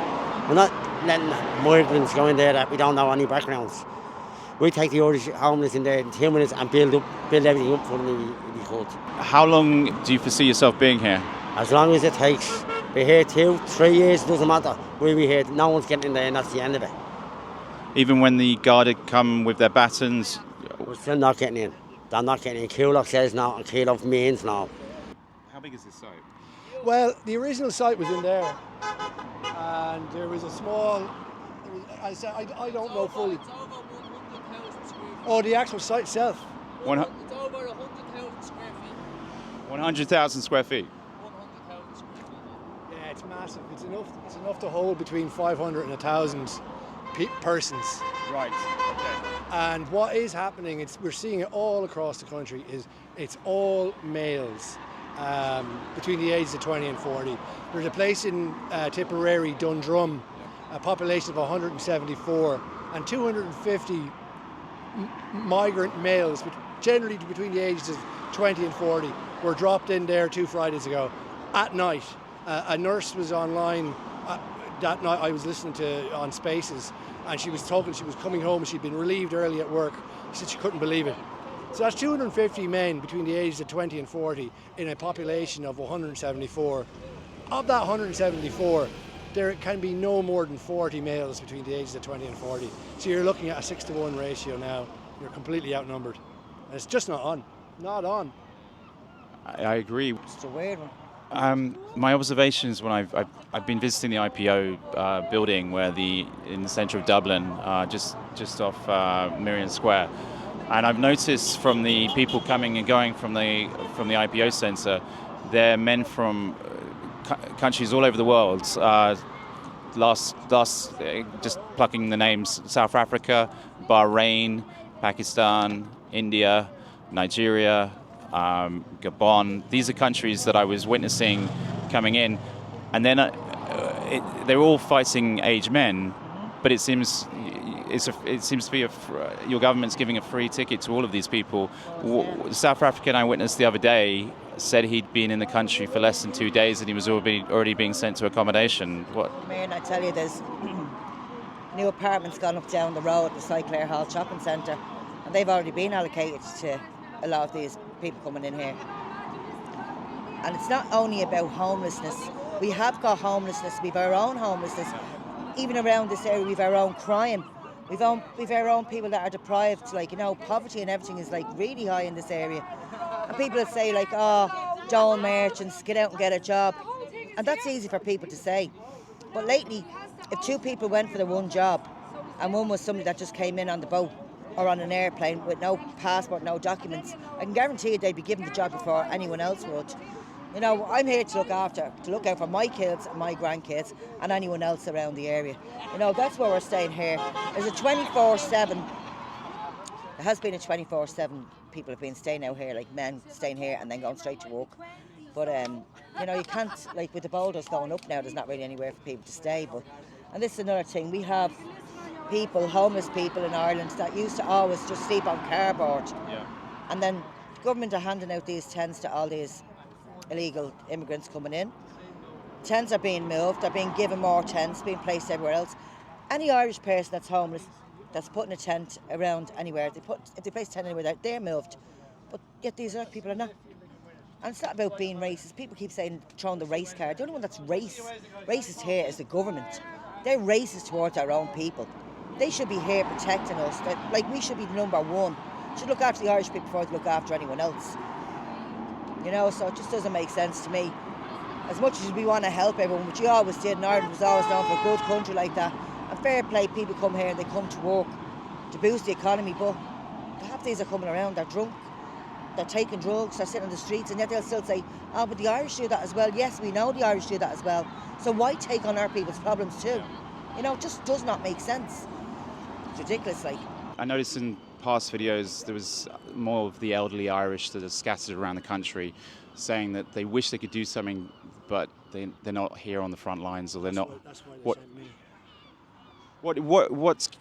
We're not letting migrants go in there that we don't know any backgrounds. We take the Irish homeless in there in 2 minutes and build everything up for them if we could. How long do you foresee yourself being here? As long as it takes. We're here 2-3 years, doesn't matter. We'll be here. No one's getting in there and that's the end of it. Even when the Garda come with their batons? We're still not getting in. They're not getting in. Coolock Says No and Coolock means no. How big is this site? Well, the original site was in there. And there was a small, I don't know fully. It's over 100,000 square feet. Oh, the actual site itself? It's over 100,000 square feet. 100,000 square feet? 100,000 square feet. Yeah, it's massive. It's enough to hold between 500 and 1,000 persons. Right, okay. And what is happening, we're seeing it all across the country, it's all males. Between the ages of 20 and 40. There's a place in Tipperary, Dundrum, a population of 174, and 250 migrant males, generally between the ages of 20 and 40, were dropped in there 2 Fridays ago at night. A nurse was online that night. I was listening to on Spaces, and she was talking. She was coming home. She'd been relieved early at work. She said she couldn't believe it. So that's 250 men between the ages of 20 and 40 in a population of 174. Of that 174, there can be no more than 40 males between the ages of 20 and 40. So you're looking at a 6-to-1 ratio now. You're completely outnumbered. And it's just not on. Not on. I agree. It's a weird one. My observations when I've been visiting the IPO building in the centre of Dublin, just off Miriam Square, and I've noticed from the people coming and going from the IPO centre, they're men from countries all over the world. Last, just plucking the names: South Africa, Bahrain, Pakistan, India, Nigeria. Gabon. These are countries that I was witnessing coming in, and then they're all fighting age men. But it seems to be your government's giving a free ticket to all of these people. The South African I witnessed the other day said he'd been in the country for less than 2 days and he was already being sent to accommodation. What? Man, I tell you, there's new apartments gone up down the road at the Cyclair Hall Shopping Centre, and they've already been allocated to a lot of these people coming in here. And it's not only about homelessness. We have got homelessness, we've our own homelessness. Even around this area, we've our own crime. We've our own people that are deprived, poverty and everything is really high in this area. And people that say dole merchants, get out and get a job. And that's easy for people to say. But lately, if two people went for the one job, and one was somebody that just came in on the boat, or on an airplane with no passport, no documents, I can guarantee you they'd be given the job before anyone else would. I'm here to look out for my kids and my grandkids and anyone else around the area. That's where we're staying here. There's a 24/7, there has been a 24/7, people have been staying out here, like men staying here and then going straight to work. But, you can't, with the boulders going up now, there's not really anywhere for people to stay. And this is another thing, we have homeless people in Ireland that used to always just sleep on cardboard. Yeah. And then the government are handing out these tents to all these illegal immigrants coming in. Tents are being moved, they're being given more tents, being placed everywhere else. Any Irish person that's homeless, that's putting a tent around anywhere, if they place a tent anywhere, they're moved. But yet these other people are not. And it's not about being racist. People keep saying, throwing the race card. The only one that's racist here is the government. They're racist towards our own people. They should be here protecting us. We should be number one. Should look after the Irish people before they look after anyone else. So it just doesn't make sense to me. As much as we want to help everyone, which we always did, and Ireland was always known for a good country like that. And fair play, people come here and they come to work to boost the economy, but half these are coming around, they're drunk, they're taking drugs, they're sitting on the streets, and yet they'll still say, but the Irish do that as well. Yes, we know the Irish do that as well. So why take on our people's problems too? It just does not make sense. It's ridiculous, I noticed in past videos there was more of the elderly Irish that are scattered around the country saying that they wish they could do something, but they're not here on the front lines, or they're not. That's why they sent me.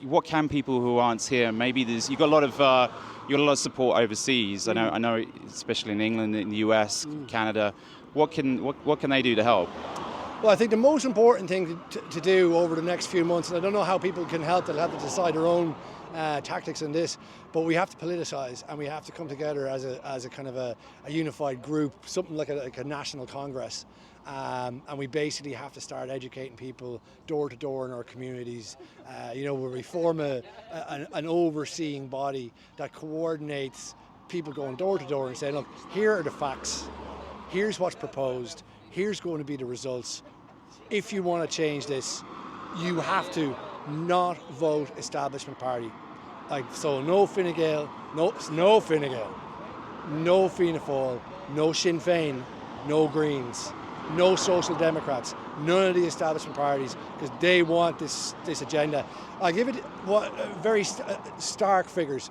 What can people who aren't here? Maybe you've got a lot of support overseas. I know, especially in England, in the US, Canada. What can they do to help? Well, I think the most important thing to do over the next few months, and I don't know how people can help, they'll have to decide their own tactics in this, but we have to politicise and we have to come together as a kind of a unified group, something like a national congress. And we basically have to start educating people door to door in our communities, where we form an overseeing body that coordinates people going door to door and saying, look, here are the facts, here's what's proposed, here's going to be the results. If you want to change this, you have to not vote establishment party. So no Fine Gael, no Fine Gael, no Fianna Fáil, no Sinn Féin, no Greens, no Social Democrats, none of the establishment parties, because they want this agenda. I'll give it very stark figures.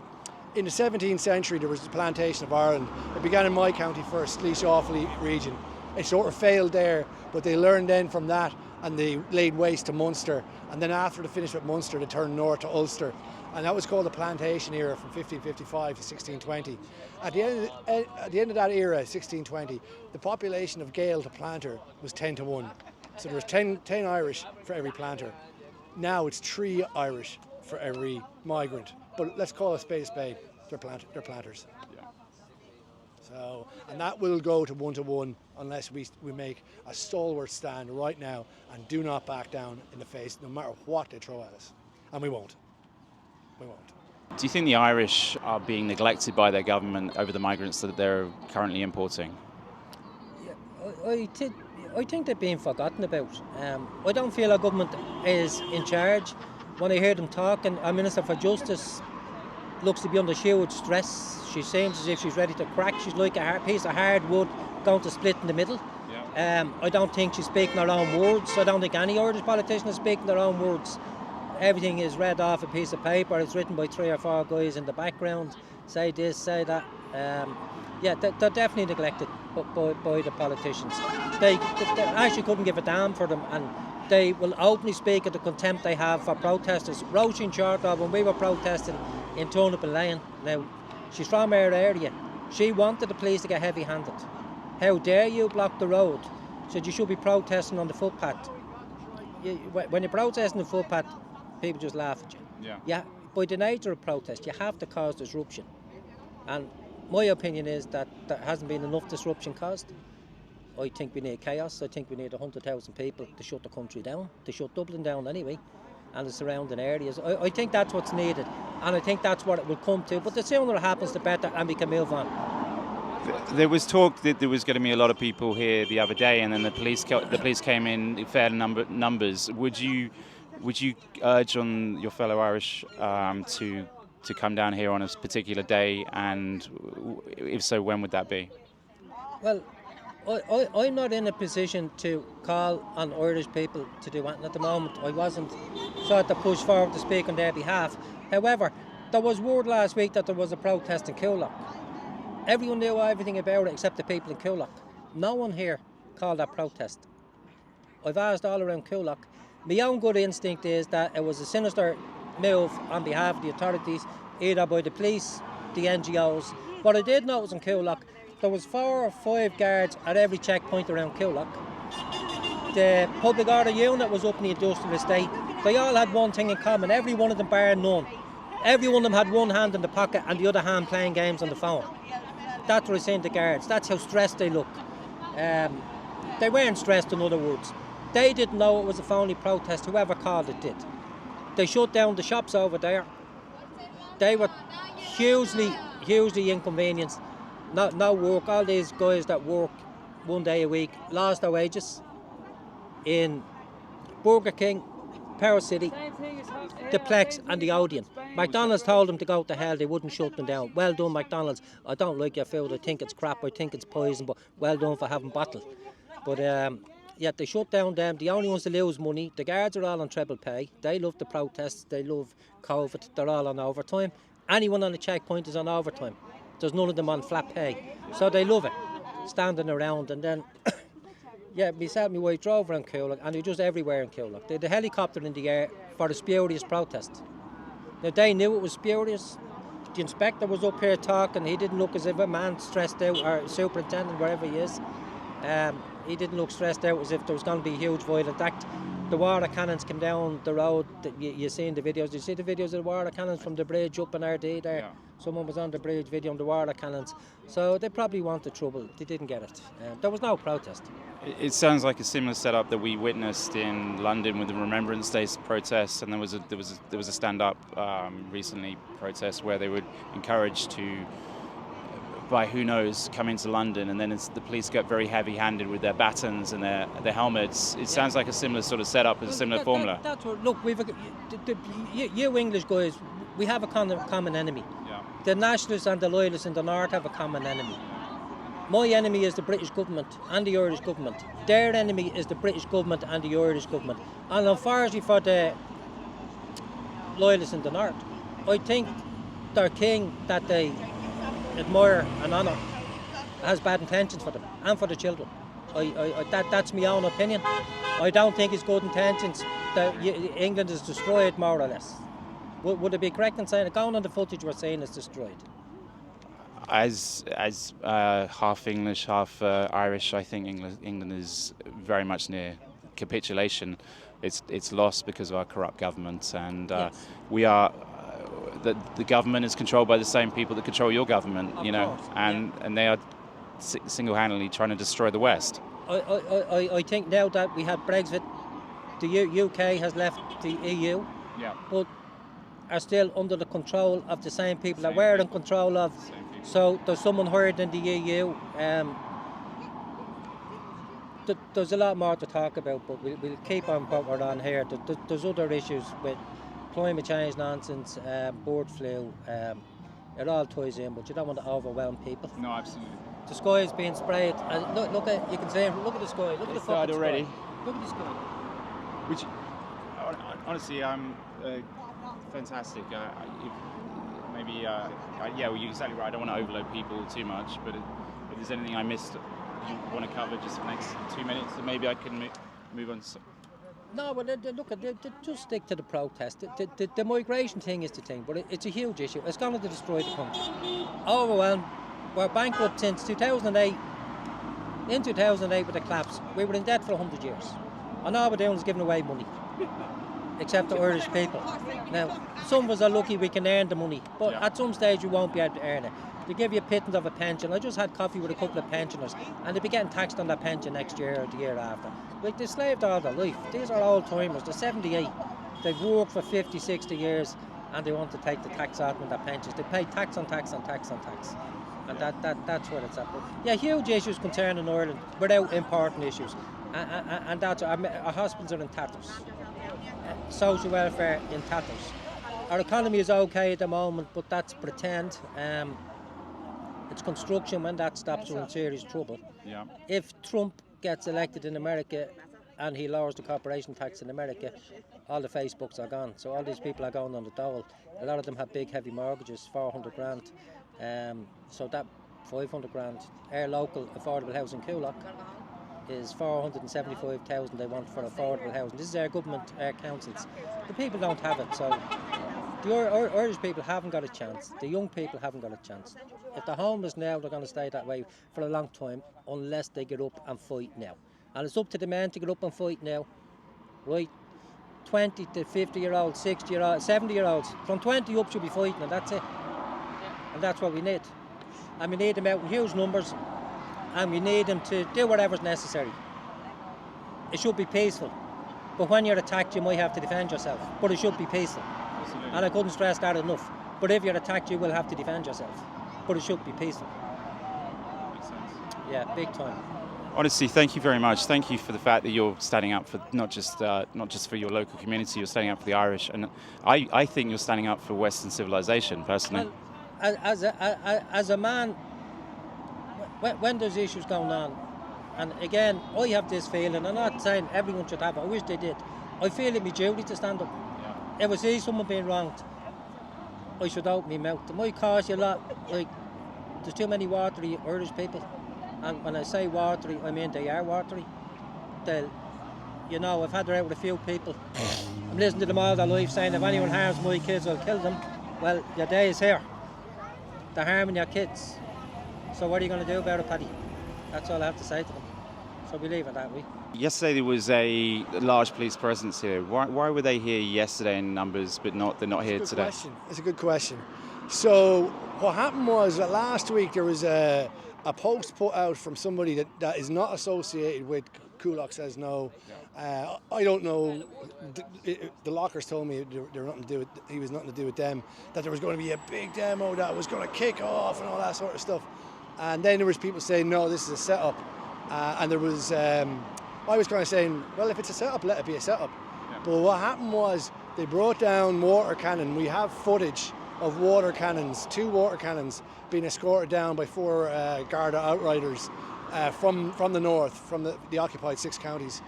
In the 17th century, there was the plantation of Ireland. It began in my county first, Laois Offaly region. It sort of failed there, but they learned then from that and they laid waste to Munster. And then after they finished with Munster, they turned north to Ulster. And that was called the plantation era from 1555 to 1620. At the end of that era, 1620, the population of Gael to planter was 10 to 1. So there was 10 Irish for every planter. Now it's 3 Irish for every migrant. But let's call a spade, they're planters. So, and that will go to 1-to-1 unless we make a stalwart stand right now and do not back down in the face, no matter what they throw at us. And we won't. We won't. Do you think the Irish are being neglected by their government over the migrants that they're currently importing? I think they're being forgotten about. I don't feel our government is in charge. When I hear them talking, our Minister for Justice looks to be under huge stress. She seems as if she's ready to crack. She's like a piece of hard wood going to split in the middle. I don't think she's speaking her own words. I don't think any Irish politician is speaking their own words. Everything is read off a piece of paper. It's written by 3 or 4 guys in the background. Say this, say that. They're definitely neglected by the politicians. They actually couldn't give a damn for them, and they will openly speak of the contempt they have for protesters. Roisin Shortall, when we were protesting in Turnip Lane, now she's from our area, she wanted the police to get heavy-handed. How dare you block the road? Said you should be protesting on the footpath. When you're protesting on the footpath, people just laugh at you. Yeah. By the nature of protest, you have to cause disruption. And my opinion is that there hasn't been enough disruption caused. I think we need chaos. I think we need 100,000 people to shut the country down, to shut Dublin down anyway, and the surrounding areas. I think that's what's needed, and I think that's what it will come to. But the sooner it happens, the better, and we can move on. There was talk that there was going to be a lot of people here the other day, and then the police came in fair numbers. Would you urge on your fellow Irish to come down here on a particular day, and if so, when would that be? Well, I'm not in a position to call on Irish people to do anything at the moment. I wasn't sort of pushed forward to speak on their behalf. However, there was word last week that there was a protest in Coolock. Everyone knew everything about it except the people in Coolock. No one here called that protest. I've asked all around Coolock. My own good instinct is that it was a sinister move on behalf of the authorities, either by the police, the NGOs. What I did notice in Coolock, there was 4 or 5 guards at every checkpoint around Coolock. The public order unit was up in the industrial estate. They all had one thing in common, every one of them bar none. Every one of them had one hand in the pocket and the other hand playing games on the phone. That's what I seen the guards. That's how stressed they look. They weren't stressed, in other words. They didn't know it was a phony protest. Whoever called it did. They shut down the shops over there. They were hugely inconvenienced. No work. All these guys that work 1 day a week lost their wages in Burger King, Power City, the Plex and the Odeon. McDonald's told them to go to hell. They wouldn't shut them down. Well done, McDonald's. I don't like your food. I think it's crap. I think it's poison. But well done for having bottled. But they shut down them. The only ones to lose money. The guards are all on treble pay. They love the protests. They love COVID. They're all on overtime. Anyone on the checkpoint is on overtime. There's none of them on flat pay. So they love it, standing around. And then, myself and my wife drove around Coolock, and they're just everywhere in Coolock. They had a helicopter in the air for the spurious protest. Now, they knew it was spurious. The inspector was up here talking. He didn't look as if a man stressed out, or superintendent, wherever he is. He didn't look stressed out as if there was going to be a huge violent act. The water cannons came down the road. You seen the videos. You see the videos of the water cannons from the bridge up in RD there? Yeah. Someone was on the bridge videoing the water cannons. So they probably wanted trouble. They didn't get it. There was no protest. It sounds like a similar setup that we witnessed in London with the Remembrance Day protests, and there was a stand-up recently protest where they were encouraged to, by who knows, come into London, and then the police got very heavy-handed with their batons and their helmets. It sounds like a similar sort of setup, a similar formula. That's what, look, you English guys, we have a common enemy. Yeah. The nationalists and the loyalists in the north have a common enemy. My enemy is the British government and the Irish government. Their enemy is the British government and the Irish government. And unfortunately for the loyalists in the north, I think their king that they admire and honour has bad intentions for them and for the children. That's my own opinion. I don't think it's good intentions that England is destroyed, more or less. Would it be correct in saying, going on the footage we're saying it's destroyed? As half English, half Irish, I think England is very much near capitulation. It's lost because of our corrupt government, and Yes. we are. The government is controlled by the same people that control your government, Of you know, course, and they are single-handedly trying to destroy the West. I think now that we had Brexit, the UK has left the EU, Yeah. but are still under the control of the same people that we're in control of. So there's someone hired in the EU. there's a lot more to talk about, but we'll keep on what we're on here. There's other issues with climate change nonsense, bird flu. It all ties in, but you don't want to overwhelm people. No, absolutely. The sky is being sprayed, and look at, you can see, look at the sky. Look at the fucking already. sky. Look at the sky. Which, honestly, fantastic. Maybe, yeah, well, you're exactly right. I don't want to overload people too much, but if there's anything I missed you want to cover just for the next 2 minutes, then maybe I can move on. No, but just stick to the protest. The migration thing is the thing, but it's a huge issue. It's going to destroy the country. Overwhelmed. We're bankrupt since 2008. In 2008 with the collapse, we were in debt for 100 years. And all we're doing is giving away money. Except the Irish people. Now, some of us are lucky we can earn the money, but at some stage you won't be able to earn it. They give you a pittance of a pension. I just had coffee with a couple of pensioners, and they'll be getting taxed on that pension next year or the year after. Like, they slaved all their life. These are old timers. They're 78. They've worked for 50, 60 years, and they want to take the tax out of their pensions. They pay tax on tax on tax on tax. And that's where it's at. But yeah, huge issues concerning Ireland without important issues. And that's our hospitals are in tatters. Social welfare in tatters. Our economy is okay at the moment, but that's pretend. It's construction. When that stops, we're in serious trouble. Yeah. If Trump gets elected in America and he lowers the corporation tax in America, all the Facebooks are gone. So all these people are going on the dole. A lot of them have big, heavy mortgages, 400 grand. So that 500 grand. Our local affordable house in Coolock is 475,000 they want for affordable housing. This is our government, our councils. The people don't have it, so the Irish people haven't got a chance. The young people haven't got a chance. If they're homeless now, they're going to stay that way for a long time unless they get up and fight now. And it's up to the men to get up and fight now, right? 20 to 50-year-olds, 60-year-olds, 70-year-olds. From 20 up should be fighting, and that's it. And that's what we need. And we need them out in huge numbers, and we need them to do whatever's necessary. It should be peaceful. But when you're attacked, you might have to defend yourself. But it should be peaceful. Absolutely. And I couldn't stress that enough. But if you're attacked, you will have to defend yourself. But it should be peaceful. Makes sense. Yeah, big time. Honestly, thank you very much. Thank you for the fact that you're standing up for not just for your local community, you're standing up for the Irish. And I think you're standing up for Western civilization, personally. Well, as a man, when there's issues going on, and again, I have this feeling, I'm not saying everyone should have it, I wish they did. I feel it my duty to stand up. Yeah. If I see someone being wronged, I should open my mouth. It might cost you a lot, like, there's too many watery Irish people. And when I say watery, I mean they are watery. I've had her out with a few people. I'm listening to them all their life saying, if anyone harms my kids, I'll kill them. Well, your day is here. They're harming your kids. So what are you going to do about it, Paddy? That's all I have to say to them. So we leave it that way. Yesterday there was a large police presence here. Why were they here yesterday in numbers, but they're not here today? It's a good question. So what happened was that last week there was a post put out from somebody that is not associated with Coolock Says No. I don't know. The lockers told me they were nothing to do with. He was nothing to do with them. That there was going to be a big demo that was going to kick off and all that sort of stuff. And then there was people saying, no, this is a setup. And there was. I was kind of saying, well, if it's a setup, let it be a setup. Yeah. But what happened was they brought down water cannon. We have footage of water cannons, 2 water cannons being escorted down by 4 Garda outriders from the north, from the occupied 6 counties,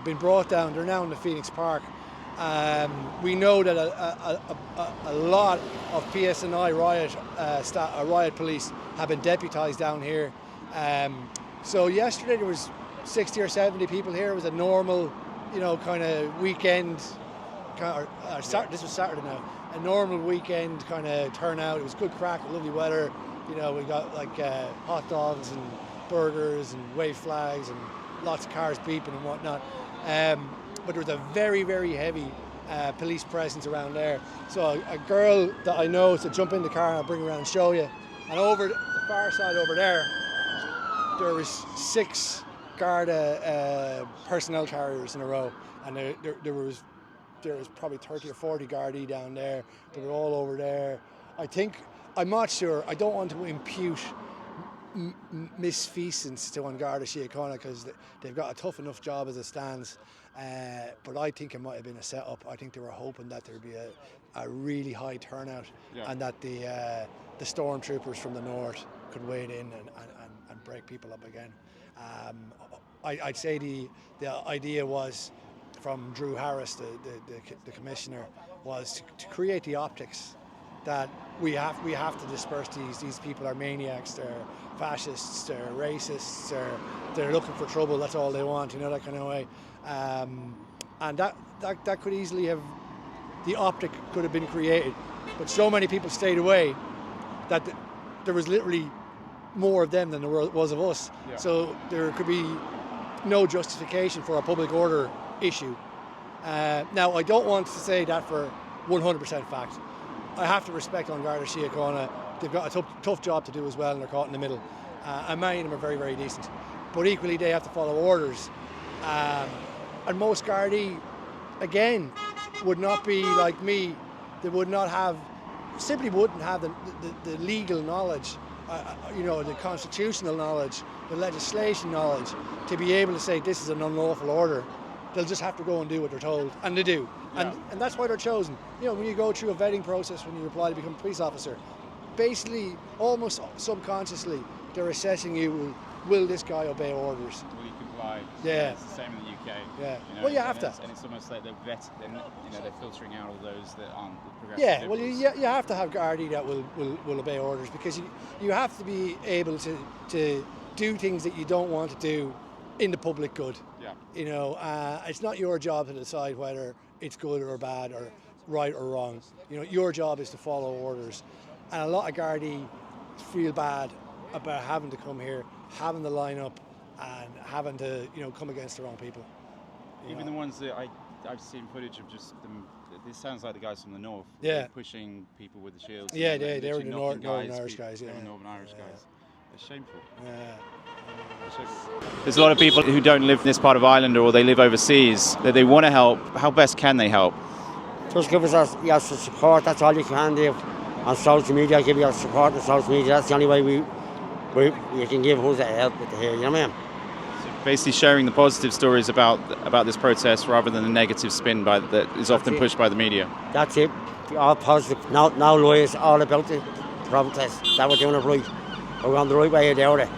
been brought down. They're now in the Phoenix Park. We know that a lot of PSNI riot police have been deputised down here. So yesterday there was 60 or 70 people here. It was a normal, kind of weekend. This was Saturday now. A normal weekend kind of turnout. It was good crack, lovely weather. We got like hot dogs and burgers and wave flags and lots of cars beeping and whatnot. But there was a very, very heavy police presence around there. So a girl that I know said, jump in the car and I'll bring her around and show you. And over the far side over there was 6 Garda personnel carriers in a row, and there was probably 30 or 40 Gardaí down there. They were all over there. I'm not sure. I don't want to impute misfeasance to on Garda Síochána because they've got a tough enough job as it stands. But I think it might have been a set-up. I think they were hoping that there'd be a really high turnout and that the stormtroopers from the north could wade in and break people up again. I'd say the idea was from Drew Harris, the commissioner, was to create the optics that we have to disperse these people are maniacs, they're fascists, they're racists, they're looking for trouble, that's all they want, that kind of way. And that could easily have, the optic could have been created, but so many people stayed away that there was literally more of them than there was of us. Yeah. So there could be no justification for a public order issue. Now, I don't want to say that for 100% fact. I have to respect on Garda Síochána. They've got a tough job to do as well, and they're caught in the middle. And many of them are very, very decent. But equally, they have to follow orders. And most Gardaí, again, would not be like me. They would not have, simply wouldn't have the legal knowledge, the constitutional knowledge, the legislation knowledge, to be able to say this is an unlawful order. They'll just have to go and do what they're told, and they do. Yeah. And that's why they're chosen. When you go through a vetting process when you apply to become a police officer, basically, almost subconsciously, they're assessing you, will this guy obey orders? Will he comply? Yeah. It's the same in the UK. Yeah. Well, you have to. And it's almost like they're filtering out all those that aren't the progressive. Yeah, well, liberals. you have to have Gardaí that will obey orders, because you have to be able to do things that you don't want to do in the public good. Yeah. It's not your job to decide whether it's good or bad or right or wrong. Your job is to follow orders. And a lot of Gardaí feel bad about having to come here, having to line up and having to, come against the wrong people. Even the ones that I've seen footage of, just them, this sounds like the guys from the north. Yeah. They're pushing people with the shields. Yeah, they were the Northern Irish guys. Yeah. Northern Irish guys. It's shameful. Yeah. There's a lot of people who don't live in this part of Ireland, or they live overseas, that they want to help. How best can they help? Just give us your support, that's all you can do. On social media, give your support on social media. That's the only way we can give who's help with here, you know what I mean? So basically sharing the positive stories about this protest rather than the negative spin that is often pushed by the media. That's it. All positive. No lies, all about the protest. That we're doing it right. We're on the right way down there.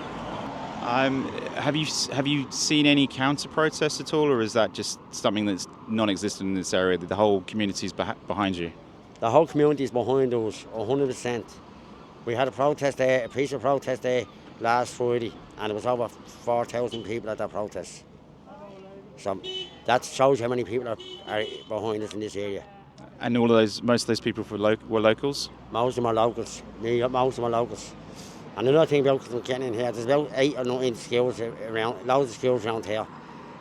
Have you seen any counter protests at all, or is that just something that's non-existent in this area? That the whole community is behind you? The whole community is behind us, 100%. We had a peaceful protest there last Friday, and it was over 4,000 people at that protest. So that shows how many people are behind us in this area. And most of those people were locals? Most of them are locals. Most of them are locals. And another thing about getting in here, there's about 8 or 9 schools around, loads of schools around here.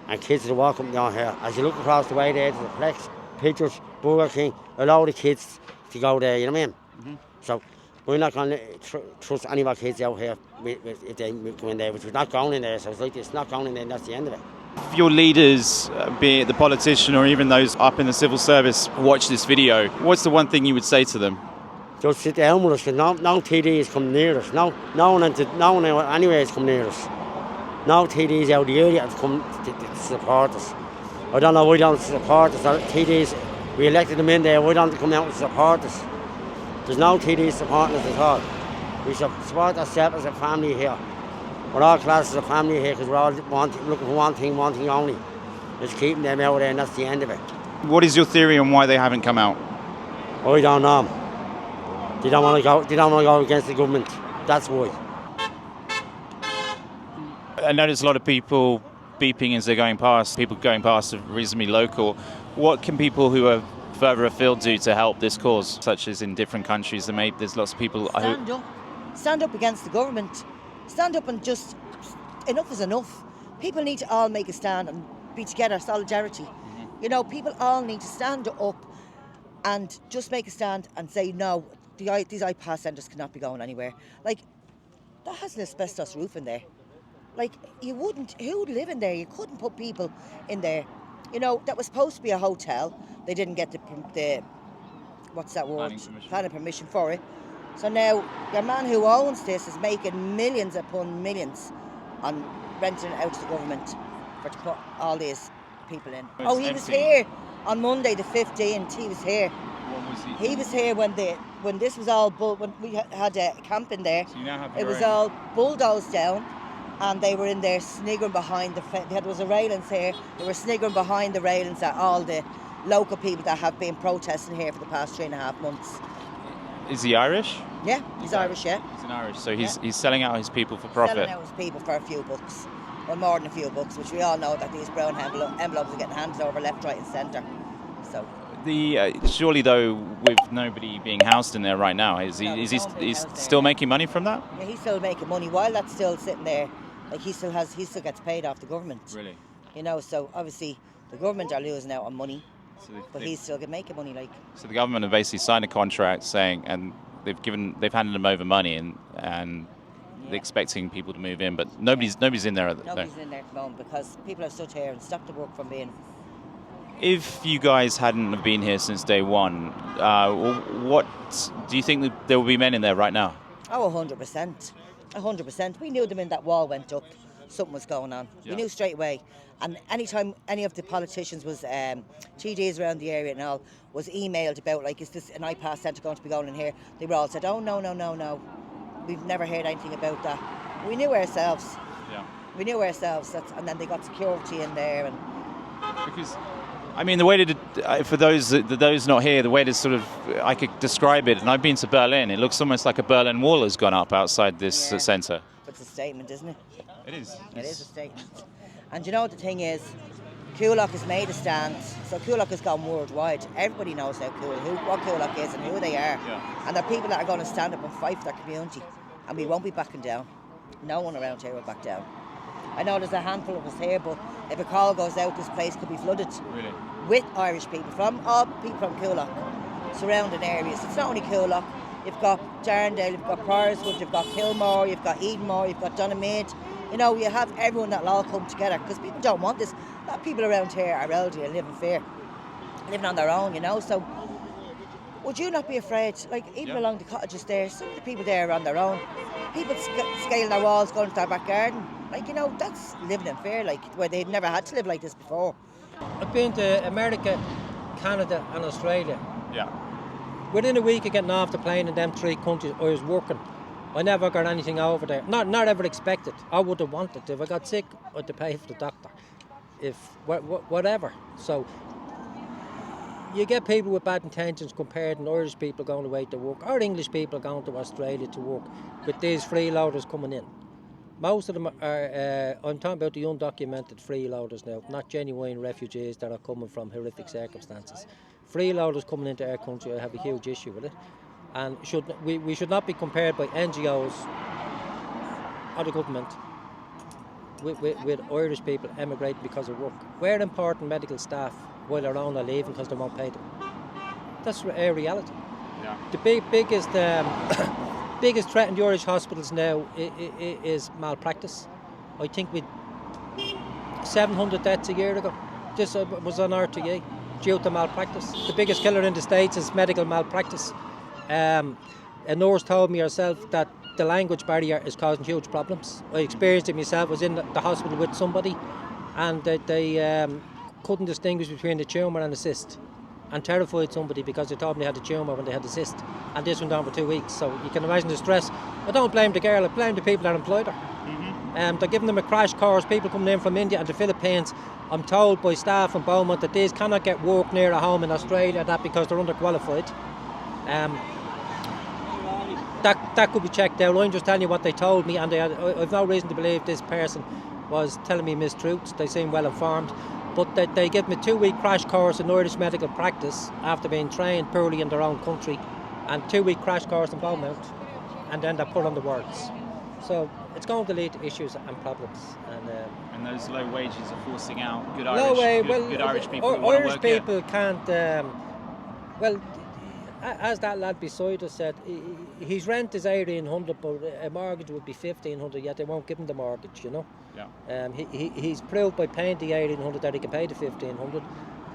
And kids that walk up down here. As you look across the way there, there's a Plex, Pictures, Burger King, a load of kids to go there, you know what I mean? Mm-hmm. So we're not going to trust any of our kids out here if they go in there, which we're not going in there. So it's like it's not going in there, and that's the end of it. If your leaders, be it the politician or even those up in the civil service, watch this video, what's the one thing you would say to them? Just sit down with us, because no TD is coming near us. No one anywhere is coming near us. No TDs out of the area have come to support us. I don't know why they don't support us. TDs, we elected them in there, why don't they come out and support us? There's no TDs supporting us at all. We should support ourselves as a family here. We're all classes of family here, because we're all looking for one thing only. It's keeping them out there, and that's the end of it. What is your theory on why they haven't come out? I don't know. They don't want to go. They don't want to go against the government. That's why. I notice a lot of people beeping as they're going past. People going past are reasonably local. What can people who are further afield do to help this cause, such as in different countries? There's lots of people. Stand up against the government. Stand up and just enough is enough. People need to all make a stand and be together. Solidarity. Mm-hmm. People all need to stand up and just make a stand and say no. These iPass centres cannot be going anywhere. Like, that has an asbestos roof in there. Like, who would live in there? You couldn't put people in there. That was supposed to be a hotel. They didn't get the what's that word? Planning permission for it. So now the man who owns this is making millions upon millions on renting it out to the government to put all these people in. He was here on Monday the 15th. He was here. What was he? He was here when this was all when we had a camp in there. So you now have it was all bulldozed down, and they were in there sniggering behind there was a railings here. They were sniggering behind the railings at all the local people that have been protesting here for the past 3.5 months. Is he Irish? Yeah, he's Irish. Yeah, he's an Irish. So he's selling out his people for profit. Selling out his people for a few bucks, or more than a few bucks, which we all know that these brown envelopes are getting handed over left, right, and centre. So. Surely though, with nobody being housed in there right now, is he still making money from that? Yeah, he's still making money while that's still sitting there. Like he still gets paid off the government. Really? You know, so obviously the government are losing out on money, but he's still making money. Like. So the government have basically signed a contract saying, and they've handed them over money, and they're expecting people to move in, but nobody's in there. Nobody's in there at the moment because people have stood here and stopped the work from being. If you guys hadn't have been here since day one, what do you think that there will be men in there right now? Oh, 100%. 100%. We knew the minute that wall went up, something was going on. Yeah. We knew straight away. And anytime any of the politicians was, TDs around the area and all, was emailed about, like, is this an iPass centre going to be going in here? They were all said, oh, no. We've never heard anything about that. We knew ourselves. Yeah. We knew ourselves. And then they got security in there. And because... I mean, the way for those not here, the way to sort of, I could describe it, and I've been to Berlin, it looks almost like a Berlin Wall has gone up outside this centre. It's a statement, isn't it? It is. It is a statement. And you know what the thing is? Coolock has made a stand, so Coolock has gone worldwide. Everybody knows what Coolock is and who they are. Yeah. And they're people that are going to stand up and fight for their community. And we won't be backing down. No one around here will back down. I know there's a handful of us here, but if a call goes out, this place could be flooded. Really? With Irish people, all people from Coolock, surrounding areas. It's not only Coolock. You've got Darndale, you've got Priorswood, you've got Kilmore, you've got Edenmore, you've got Donaghmede. You know, you have everyone that'll all come together because people don't want this. A lot of people around here are elderly and live in fear, living on their own, you know. So, would you not be afraid? Like, even along the cottages there, some of the people there are on their own. People scaling their walls, going to their back garden. Like, you know, that's living in fear, like, where they've never had to live like this before. I've been to America, Canada and Australia. Yeah. Within a week of getting off the plane in them 3 countries, I was working. I never got anything over there. Not ever expected. I would have wanted. If I got sick, I'd have to pay for the doctor. If whatever. So you get people with bad intentions compared to Irish people going away to work, or English people going to Australia to work, with these freeloaders coming in. Most of them are, I'm talking about the undocumented freeloaders now, not genuine refugees that are coming from horrific circumstances. Freeloaders coming into our country, I have a huge issue with it. And we should not be compared by NGOs or the government with Irish people emigrating because of work. We're importing medical staff while their own are leaving because they won't pay them. That's our reality. Yeah. The biggest threat in the Irish hospitals now is malpractice. I think with 700 deaths a year ago, this was on RTE due to malpractice. The biggest killer in the States is medical malpractice. A nurse told me herself that the language barrier is causing huge problems. I experienced it myself. I was in the hospital with somebody and they couldn't distinguish between the tumour and the cyst, and terrified somebody because they told me they had a tumour when they had the cyst, and this went on for 2 weeks. So you can imagine the stress. I don't blame the girl, I blame the people that employed her. Mm-hmm. They're giving them a crash course, people coming in from India and the Philippines. I'm told by staff in Beaumont that these cannot get work near a home in Australia, that because they're underqualified. That could be checked out. I'm just telling you what they told me, and I've no reason to believe this person was telling me mistruths. They seem well informed. But they give me a 2-week crash course in Irish medical practice after being trained poorly in their own country, and 2-week crash course in Beaumont, and then they're put on the wards. So it's going to lead to issues and problems. And those low wages are forcing out good Irish Irish people who want to Irish work people here. can't. Well, as that lad beside us said, his rent is 1,800, but a mortgage would be 1,500. Yet they won't give him the mortgage, you know. Yeah. He's proved by paying the 1,800 that he can pay the 1,500,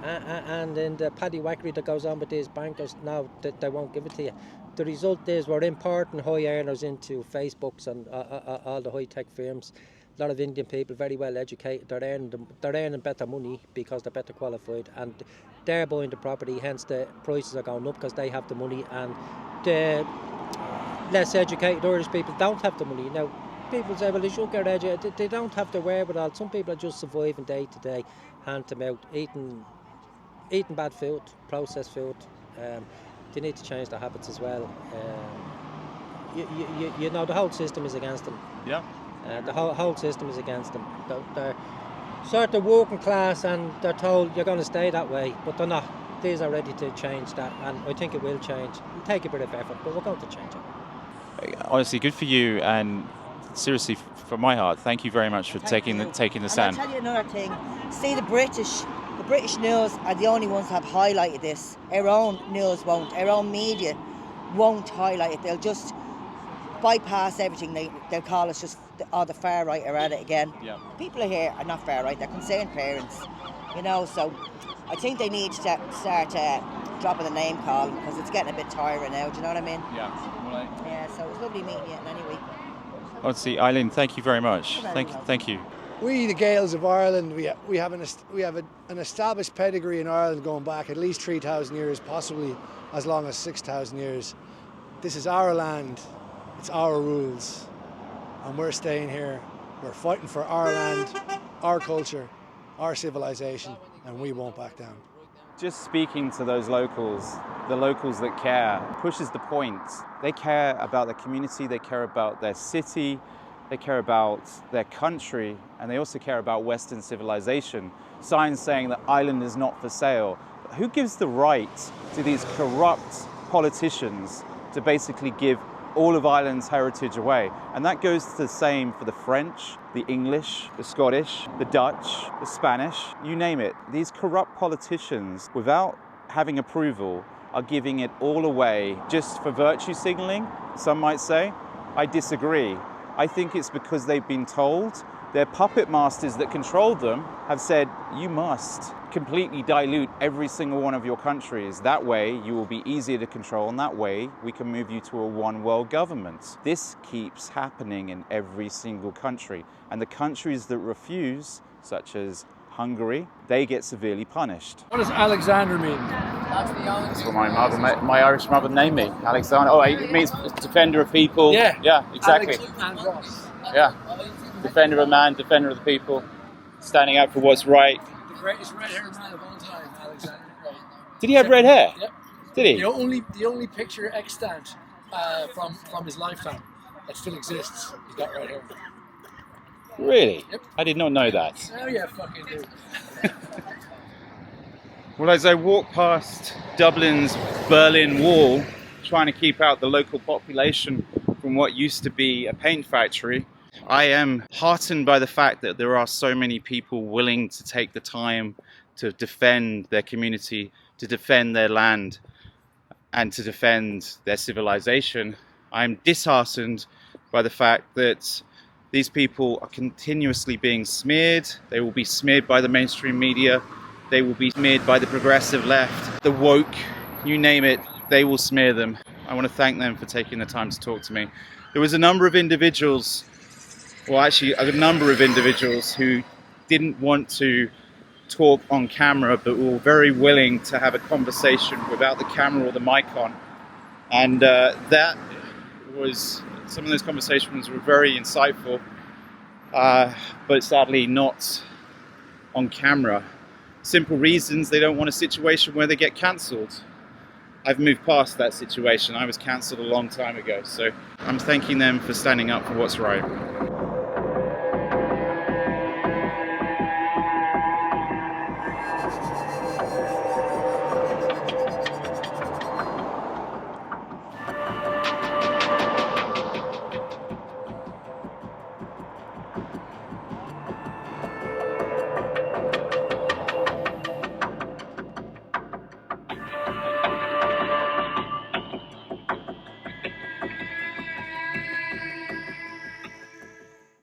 and in the paddy whackery that goes on with these bankers now, they won't give it to you. the result is we're importing high earners into Facebooks and all the high-tech firms. A lot of Indian people, very well educated, they're earning better money because they're better qualified, and they're buying the property, hence the prices are going up because they have the money, and the less educated Irish people don't have the money. Now, people say, well, they should get educated. They don't have the wherewithal. Some people are just surviving day to day, hand to mouth, eating bad food, processed food. They need to change their habits as well. You know, the whole system is against them. Yeah. The whole system is against them. They're sort of working class, and they're told you're going to stay that way, but they're not. These are ready to change that, and I think it will change. It'll take a bit of effort, but we're going to change it. Honestly, good for you, and seriously, from my heart, thank you very much for taking the stand. I'll tell you another thing. See, the British news are the only ones that have highlighted this. Our own news won't. Our own media won't highlight it. They'll just bypass everything. They'll call us just, the far right are at it again. Yeah. People here are not far right. They're concerned parents, you know. So I think they need to start dropping the name calling, because it's getting a bit tiring now. Do you know what I mean? Yeah. Well, yeah. So it was lovely meeting you. Anyway. Honestly, Eileen, thank you very much. Thank you. We, the Gaels of Ireland, we have an established pedigree in Ireland going back at least 3,000 years, possibly as long as 6,000 years. This is our land, it's our rules, and we're staying here. We're fighting for our land, our culture, our civilization, and we won't back down. Just speaking to those locals, the locals that care, pushes the point. They care about their community, they care about their city, they care about their country, and they also care about Western civilization. Signs saying that Ireland is not for sale. Who gives the right to these corrupt politicians to basically give all of Ireland's heritage away? And that goes the same for the French, the English, the Scottish, the Dutch, the Spanish, you name it. These corrupt politicians, without having approval, are giving it all away just for virtue signaling, some might say. I disagree. I think it's because they've been told. Their puppet masters that control them have said, you must completely dilute every single one of your countries. That way you will be easier to control, and that way we can move you to a one world government. This keeps happening in every single country. And the countries that refuse, such as Hungary, they get severely punished. What does Alexander mean? That's what my Irish mother named me, Alexander. Oh, it means defender of people. Yeah, exactly. Yeah, defender of man, defender of the people, standing up for what's right. The greatest red-haired man of all time, Alexander. Did he have red hair? Yep. Did he? The only picture extant from his lifetime that still exists. He's got red hair. Really? Yep. I did not know that. Oh yeah, fucking do. Well, as I walk past Dublin's Berlin Wall, trying to keep out the local population from what used to be a paint factory, I am heartened by the fact that there are so many people willing to take the time to defend their community, to defend their land, and to defend their civilization. I'm disheartened by the fact that these people are continuously being smeared. They will be smeared by the mainstream media. They will be smeared by the progressive left, the woke, you name it, they will smear them. I want to thank them for taking the time to talk to me. There was a number of individuals who didn't want to talk on camera, but were very willing to have a conversation without the camera or the mic on. And some of those conversations were very insightful, but sadly not on camera. Simple reasons: they don't want a situation where they get cancelled. I've moved past that situation. I was cancelled a long time ago, so I'm thanking them for standing up for what's right.